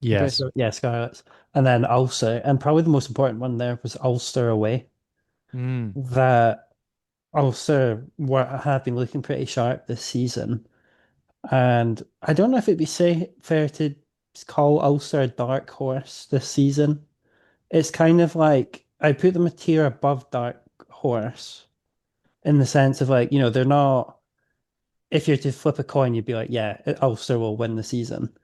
[SPEAKER 2] Yes.
[SPEAKER 4] Yeah, Scarlets. And then Ulster. And probably the most important one there was Ulster away.
[SPEAKER 2] Mm.
[SPEAKER 4] That Ulster have been looking pretty sharp this season. And I don't know if it'd be fair to call Ulster a dark horse this season. It's kind of like I put them a tier above dark horse in the sense of like, they're not. If you're to flip a coin, you'd be like, yeah, Ulster will win the season.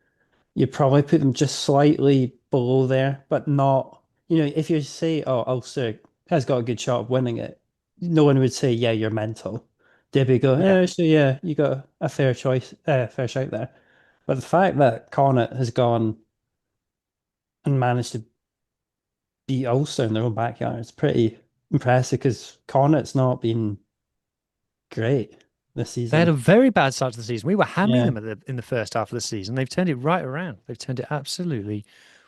[SPEAKER 4] You'd probably put them just slightly below there, but not, if you say, oh, Ulster has got a good shot of winning it, no one would say, yeah, you're mental. They'd be go,
[SPEAKER 2] Yeah.
[SPEAKER 4] so yeah, you got a fair shout there. But the fact that Connacht has gone and managed to beat Ulster in their own backyard is pretty impressive because Connacht's not been great this
[SPEAKER 2] They had
[SPEAKER 4] season.
[SPEAKER 2] a very bad start to the season. We were hammering
[SPEAKER 4] Yeah.
[SPEAKER 2] them in the first half of the season. They've turned it right around. They've turned it absolutely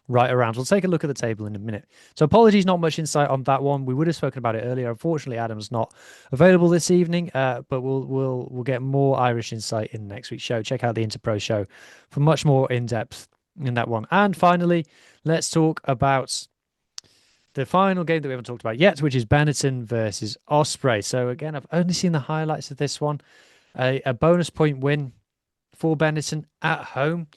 [SPEAKER 2] right around. We'll take a look at the table in a minute. So apologies, not much insight on that one. We would have spoken about it earlier. Unfortunately, Adam's not available this evening, but we'll get more Irish insight in next week's show. Check out the Interpro show for much more in depth in that one. And finally, let's talk about the final game that we haven't talked about yet, which is Benetton versus Osprey. So again, I've only seen the highlights of this one. A bonus point win for Benetton at home.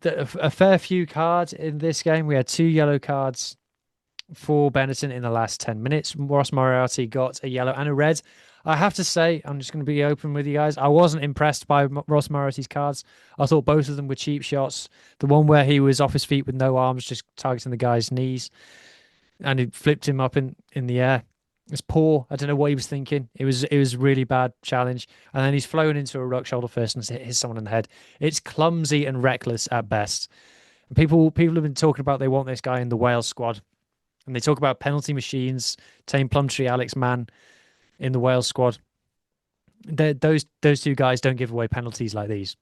[SPEAKER 2] A fair few cards in this game. We had 2 yellow cards for Benetton in the last 10 minutes. Ross Moriarty got a yellow and a red. I have to say, I'm just going to be open with you guys. I wasn't impressed by Ross Moriarty's cards. I thought both of them were cheap shots. The one where he was off his feet with no arms, just targeting the guy's knees, and he flipped him up in the air. It's poor. I don't know what he was thinking. It was really bad challenge. And then he's flown into a ruck shoulder first and hit someone in the head. It's clumsy and reckless at best. And people have been talking about they want this guy in the Wales squad. And they talk about penalty machines, Tame Plumtree, Alex Mann in the Wales squad. Those 2 guys don't give away penalties like these.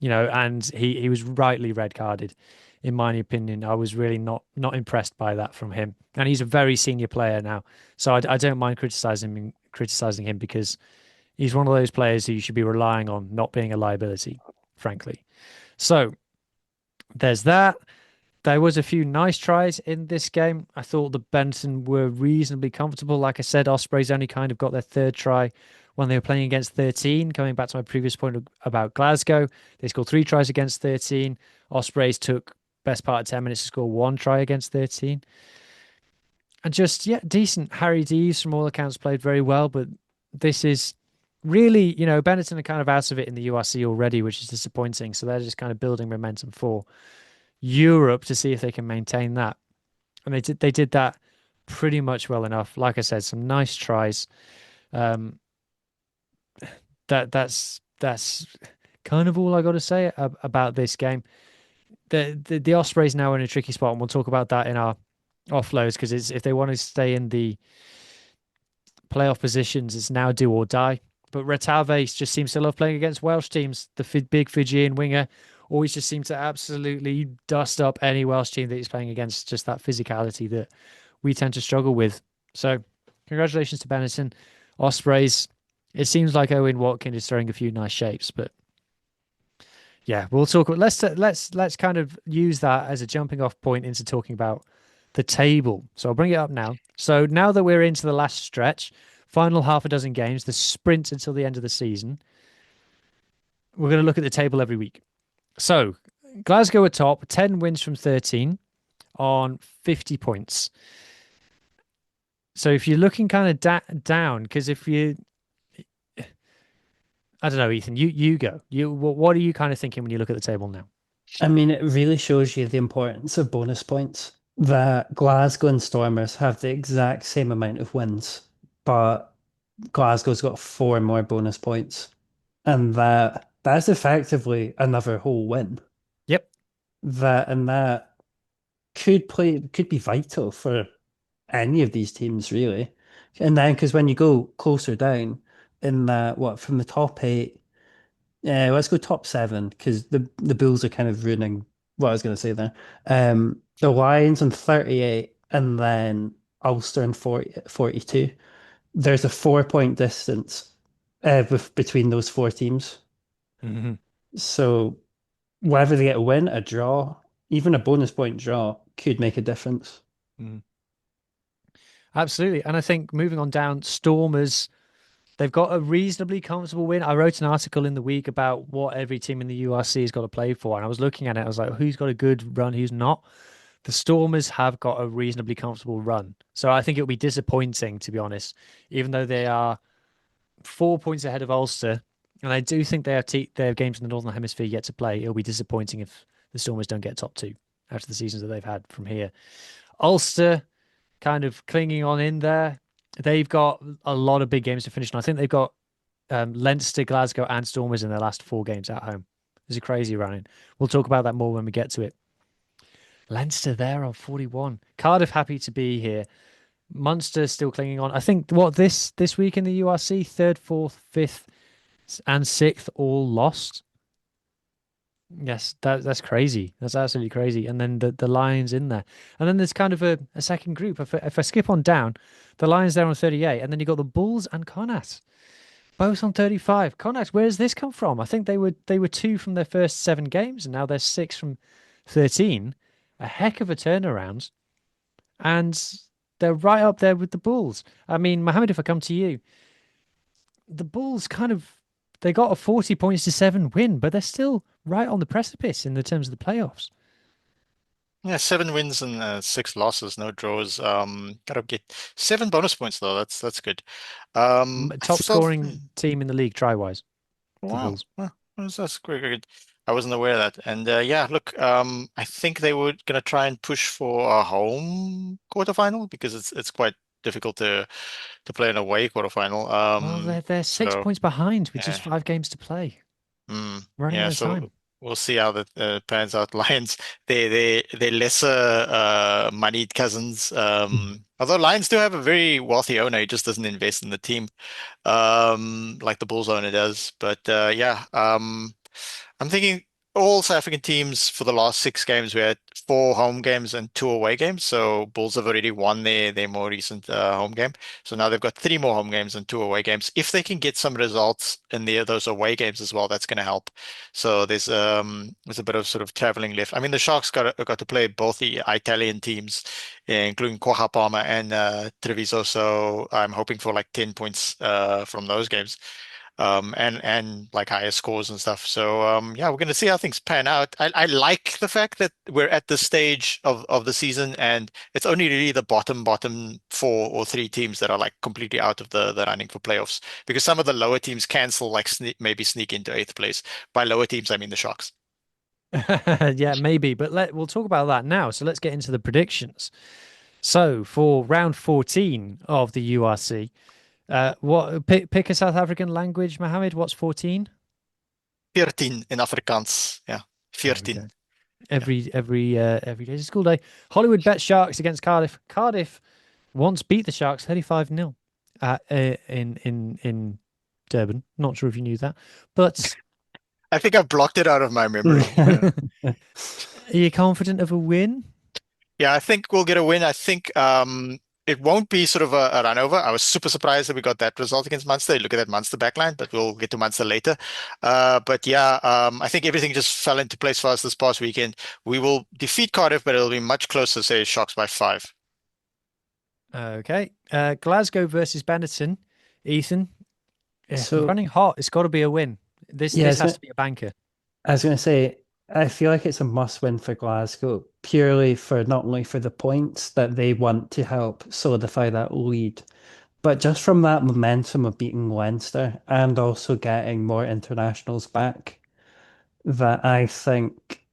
[SPEAKER 2] And he was rightly red carded. In my opinion, I was really not impressed by that from him. And he's a very senior player now, so I don't mind criticizing him because he's one of those players who you should be relying on not being a liability, frankly. So there's that. There was a few nice tries in this game. I thought the Benton were reasonably comfortable. Like I said, Ospreys only kind of got their 3rd try when they were playing against 13. Coming back to my previous point about Glasgow, they scored 3 tries against 13. Ospreys took best part of 10 minutes to score 1 try against 13. And just, decent. Harry Dees, from all accounts, played very well. But this is really, Benetton are kind of out of it in the URC already, which is disappointing. So they're just kind of building momentum for Europe to see if they can maintain that. And they did that pretty much well enough. Like I said, some nice tries. That's kind of all I got to say about this game. The Ospreys now are in a tricky spot, and we'll talk about that in our offloads, because if they want to stay in the playoff positions, it's now do or die. But Retave just seems to love playing against Welsh teams. The big Fijian winger always just seems to absolutely dust up any Welsh team that he's playing against. Just that physicality that we tend to struggle with. So congratulations to Benetton. Ospreys, it seems like Owen Watkin is throwing a few nice shapes, but Yeah, we'll talk. Let's kind of use that as a jumping off point into talking about the table. So I'll bring it up now. So now that we're into the last stretch, final half a dozen games, the sprint until the end of the season, we're going to look at the table every week. So Glasgow are top, 10 wins from 13 on 50 points. So if you're looking kind of down, because if you, I don't know, Ethan, you go. What are you kind of thinking when you look at the table now?
[SPEAKER 4] I mean, it really shows you the importance of bonus points. That Glasgow and Stormers have the exact same amount of wins, but Glasgow's got 4 more bonus points, and that's effectively another whole win.
[SPEAKER 2] Yep.
[SPEAKER 4] That could be vital for any of these teams, really. And then because when you go closer down in that, what, from the top 8, yeah, let's go top 7 because the Bulls are kind of ruining what I was going to say there. The Lions on 38 and then Ulster on 42. There's a 4 point distance between those 4 teams.
[SPEAKER 2] Hmm.
[SPEAKER 4] So whether they get a win, a draw, even a bonus point draw could make a difference.
[SPEAKER 2] Absolutely. And I think moving on down, Stormers, they've got a reasonably comfortable win. I wrote an article in the week about what every team in the URC has got to play for. And I was looking at it, I was like, who's got a good run, who's not? The Stormers have got a reasonably comfortable run. So I think it'll be disappointing, to be honest, even though they are 4 points ahead of Ulster. And I do think they have games in the Northern Hemisphere yet to play. It'll be disappointing if the Stormers don't get top 2 after the seasons that they've had from here. Ulster kind of clinging on in there. They've got a lot of big games to finish, and I think they've got Leinster, Glasgow, and Stormers in their last 4 games at home. It's a crazy running. We'll talk about that more when we get to it. Leinster there on 41. Cardiff happy to be here. Munster still clinging on. I think this week in the URC, 3rd, 4th, 5th, and 6th all lost. Yes, that's crazy. That's absolutely crazy. And then the Lions in there. And then there's kind of a second group. If I skip on down, the Lions there on 38, and then you got the Bulls and Connacht, both on 35. Connacht, where does this come from? I think they were 2 from their first 7 games, and now they're 6 from 13. A heck of a turnaround. And they're right up there with the Bulls. I mean, Mohammed, if I come to you, the Bulls they got a 40 points to 7 win, but they're still right on the precipice in the terms of the playoffs.
[SPEAKER 3] Yeah, 7 wins and 6 losses, no draws. Gotta get 7 bonus points though. That's good. I
[SPEAKER 2] Top
[SPEAKER 3] still
[SPEAKER 2] scoring team in the league, try-wise. The
[SPEAKER 3] wow,
[SPEAKER 2] Bulls.
[SPEAKER 3] well, that's great. I wasn't aware of that. And yeah, look, I think they were gonna try and push for a home quarterfinal because it's quite difficult to play an away quarterfinal.
[SPEAKER 2] Well, they're 6
[SPEAKER 3] So
[SPEAKER 2] points behind with just
[SPEAKER 3] yeah.
[SPEAKER 2] 5 games to play. Running
[SPEAKER 3] Yeah,
[SPEAKER 2] out of
[SPEAKER 3] so
[SPEAKER 2] time.
[SPEAKER 3] we'll see how that pans out. Lions, they're lesser moneyed cousins. Although Lions do have a very wealthy owner, he just doesn't invest in the team, like the Bulls owner does. But yeah, I'm thinking all South African teams for the last 6 games, we had 4 home games and 2 away games. So Bulls have already won their more recent home game. So now they've got 3 more home games and 2 away games. If they can get some results in those away games as well, that's going to help. So there's a bit of sort of traveling left. I mean, the Sharks got to play both the Italian teams, including Koha Palmer and Treviso. So I'm hoping for like 10 points from those games, and like higher scores and stuff. So yeah, we're going to see how things pan out. I like the fact that we're at this stage of the season, and it's only really the bottom 4 or 3 teams that are like completely out of the running for playoffs, because some of the lower teams cancel, like maybe sneak into 8th place. By lower teams, I mean the Sharks.
[SPEAKER 2] Yeah, maybe, but we'll talk about that now. So let's get into the predictions. So for round 14 of the URC, pick a South African language, Mohammed. What's 14?
[SPEAKER 3] 14 in Afrikaans. Yeah,
[SPEAKER 2] There we
[SPEAKER 3] 14.
[SPEAKER 2] go. Every day is a school day. Hollywood bet Sharks against Cardiff. Cardiff once beat the Sharks 35-0 in Durban. Not sure if you knew that, but
[SPEAKER 3] I think I blocked it out of my memory.
[SPEAKER 2] are you confident of a win?
[SPEAKER 3] Yeah, I think we'll get a win. I think it won't be sort of a run over. I was super surprised that we got that result against Munster. Look at that Munster backline, but we'll get to Munster later. But yeah, I think everything just fell into place for us this past weekend. We will defeat Cardiff, but it'll be much closer, say, Sharks by 5.
[SPEAKER 2] Okay. Glasgow versus Benetton. Ethan,
[SPEAKER 4] So
[SPEAKER 2] running hot. It's got to be a win. This
[SPEAKER 4] yeah,
[SPEAKER 2] this has to be a banker.
[SPEAKER 4] I was going to say, I feel like it's a must-win for Glasgow, purely for not only for the points that they want to help solidify that lead, but just from that momentum of beating Leinster and also getting more internationals back, that I think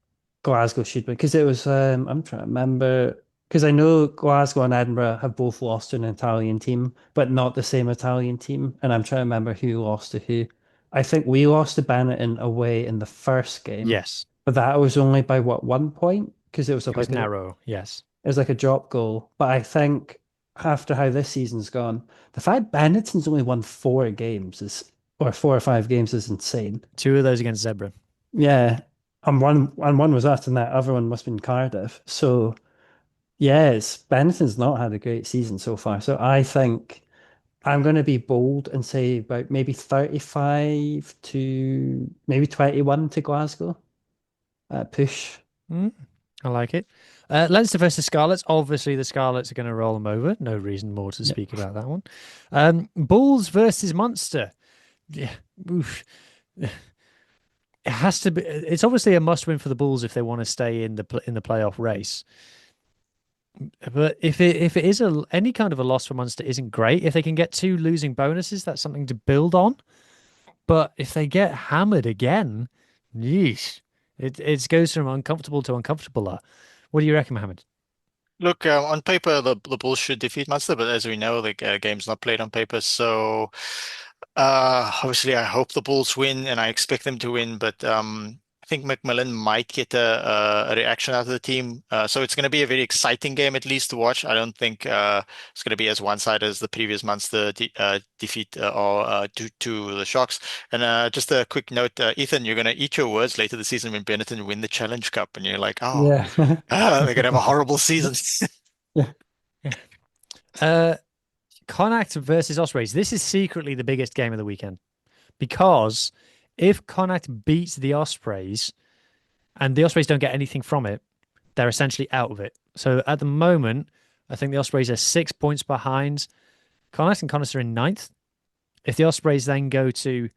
[SPEAKER 4] Glasgow should win. Because it was, I'm trying to remember, because I know Glasgow and Edinburgh have both lost to an Italian team, but not the same Italian team. And I'm trying to remember who lost to who. I think we lost to Benetton away in the first game,
[SPEAKER 2] Yes.
[SPEAKER 4] but that was only by what, 1 point? Because it was
[SPEAKER 2] It was
[SPEAKER 4] like
[SPEAKER 2] narrow. Yes.
[SPEAKER 4] it was like a drop goal. But I think after how this season's gone, the fact Benetton's only won 4 games is, or 4 or 5 games is insane.
[SPEAKER 2] 2 of those against Zebra.
[SPEAKER 4] Yeah. And one was us, and that other one must have been Cardiff. So yeah, Benetton's not had a great season so far. So I think I'm going to be bold and say about maybe 35 to maybe 21 to Glasgow. Push.
[SPEAKER 2] I like it. Leinster versus Scarlets. Obviously, the Scarlets are going to roll them over. No reason more to speak about that one. Bulls versus Munster. Yeah. Oof. It has to be. It's obviously a must-win for the Bulls if they want to stay in the playoff race. But if it is any kind of a loss for Munster isn't great. If they can get 2 losing bonuses, that's something to build on. But if they get hammered again, yeesh, it goes from uncomfortable to uncomfortable. What do you reckon, Mohammed?
[SPEAKER 3] Look, on paper, the Bulls should defeat Munster, but as we know, the game's not played on paper. So, obviously, I hope the Bulls win, and I expect them to win. But I think McMillan might get a reaction out of the team. So it's going to be a very exciting game, at least to watch. I don't think it's going to be as one-sided as the previous Munster defeat or to the Sharks. And just a quick note, Ethan, you're going to eat your words later this season when Benetton win the Challenge Cup, and you're like, oh.
[SPEAKER 4] Yeah.
[SPEAKER 3] They're going to have a horrible season.
[SPEAKER 4] Yeah.
[SPEAKER 2] Connacht versus Ospreys. This is secretly the biggest game of the weekend because if Connacht beats the Ospreys and the Ospreys don't get anything from it, they're essentially out of it. So at the moment, I think the Ospreys are 6 points behind Connacht, and Connacht are in 9th. If the Ospreys then go to,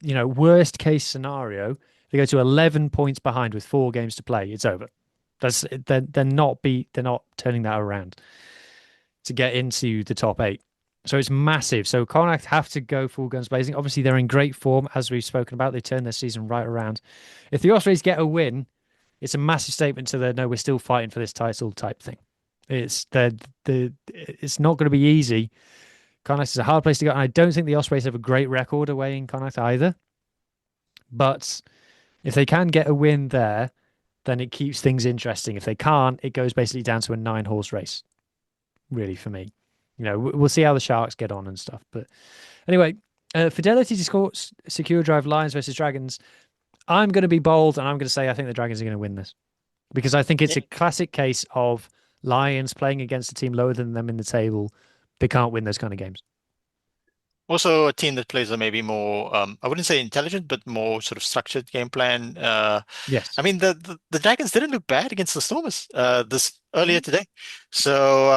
[SPEAKER 2] worst case scenario, they go to 11 points behind with 4 games to play, it's over. They're not turning that around to get into the top 8. So it's massive. So Connacht have to go full guns blazing. Obviously, they're in great form, as we've spoken about. They turned their season right around. If the Ospreys get a win, it's a massive statement to the no, we're still fighting for this title type thing. It's not going to be easy. Connacht is a hard place to go, and I don't think the Ospreys have a great record away in Connacht either. But if they can get a win there, then it keeps things interesting. If they can't, it goes basically down to a 9-horse race, really, for me. We'll see how the Sharks get on and stuff. But anyway, Fidelity to score Secure Drive Lions versus Dragons. I'm going to be bold, and I'm going to say I think the Dragons are going to win this because I think it's a classic case of Lions playing against a team lower than them in the table. They can't win those kind of games.
[SPEAKER 3] Also, a team that plays a maybe more, I wouldn't say intelligent, but more sort of structured game plan.
[SPEAKER 2] Yes.
[SPEAKER 3] I mean, the Dragons didn't look bad against the Stormers this earlier today. So,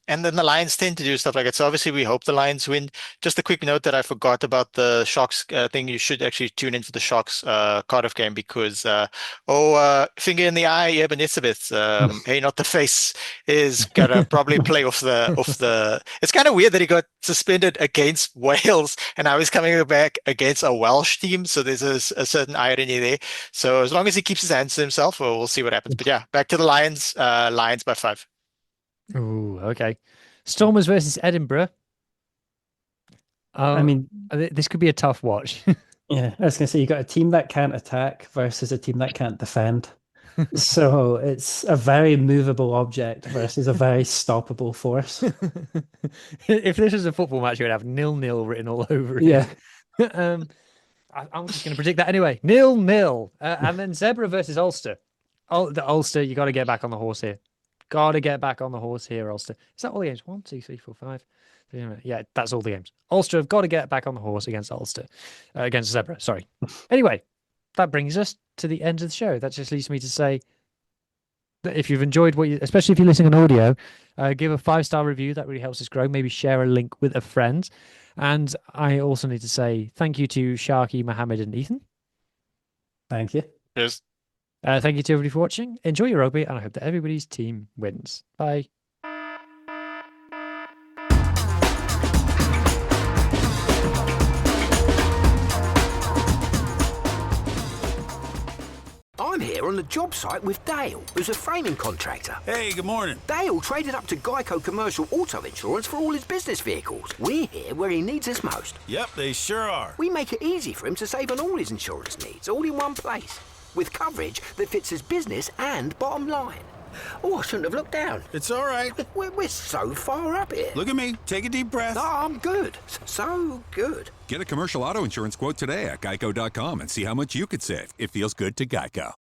[SPEAKER 3] and then the Lions tend to do stuff like that. So obviously we hope the Lions win. Just a quick note that I forgot about the Sharks thing. You should actually tune into the Sharks Cardiff game because, finger in the eye, Eben Elizabeth, hey, not the face, is gonna probably play off the. It's kind of weird that he got suspended against Wales and now he's coming back against a Welsh team. So there's a certain irony there. So as long as he keeps his hands to himself, we'll see what happens. But yeah, back to the Lions. Lions by 5.
[SPEAKER 2] Oh, okay. Stormers versus Edinburgh.
[SPEAKER 4] I mean,
[SPEAKER 2] this could be a tough watch.
[SPEAKER 4] yeah, I was going to say you got a team that can't attack versus a team that can't defend. So it's a very movable object versus a very stoppable force.
[SPEAKER 2] If this was a football match, you would have 0-0 written all over it.
[SPEAKER 4] Yeah.
[SPEAKER 2] I'm just going to predict that anyway. 0-0. And then Zebra versus Ulster. The Ulster, you got to get back on the horse here. got to get back on the horse here, Ulster. Is that all the games? 1, 2, 3, 4, 5. Yeah, that's all the games. Ulster have got to get back on the horse against Ulster, against Zebra. Sorry. Anyway, that brings us to the end of the show. That just leaves me to say that if you've enjoyed especially if you're listening on audio, give a 5-star review. That really helps us grow. Maybe share a link with a friend. And I also need to say thank you to Sharky, Muhammed, and Ethan.
[SPEAKER 4] Thank you.
[SPEAKER 3] Cheers.
[SPEAKER 2] Thank you to everybody for watching. Enjoy your rugby, and I hope that everybody's team wins. Bye.
[SPEAKER 5] I'm here on the job site with Dale, who's a framing contractor.
[SPEAKER 6] Hey, good morning.
[SPEAKER 5] Dale traded up to Geico Commercial Auto Insurance for all his business vehicles. We're here where he needs us most.
[SPEAKER 6] Yep, they sure are.
[SPEAKER 5] We make it easy for him to save on all his insurance needs, all in one place, with coverage that fits his business and bottom line. Oh, I shouldn't have looked down.
[SPEAKER 6] It's all right.
[SPEAKER 5] We're so far up here.
[SPEAKER 6] Look at me. Take a deep breath.
[SPEAKER 5] No, I'm good. So good.
[SPEAKER 7] Get a commercial auto insurance quote today at geico.com and see how much you could save. It feels good to Geico.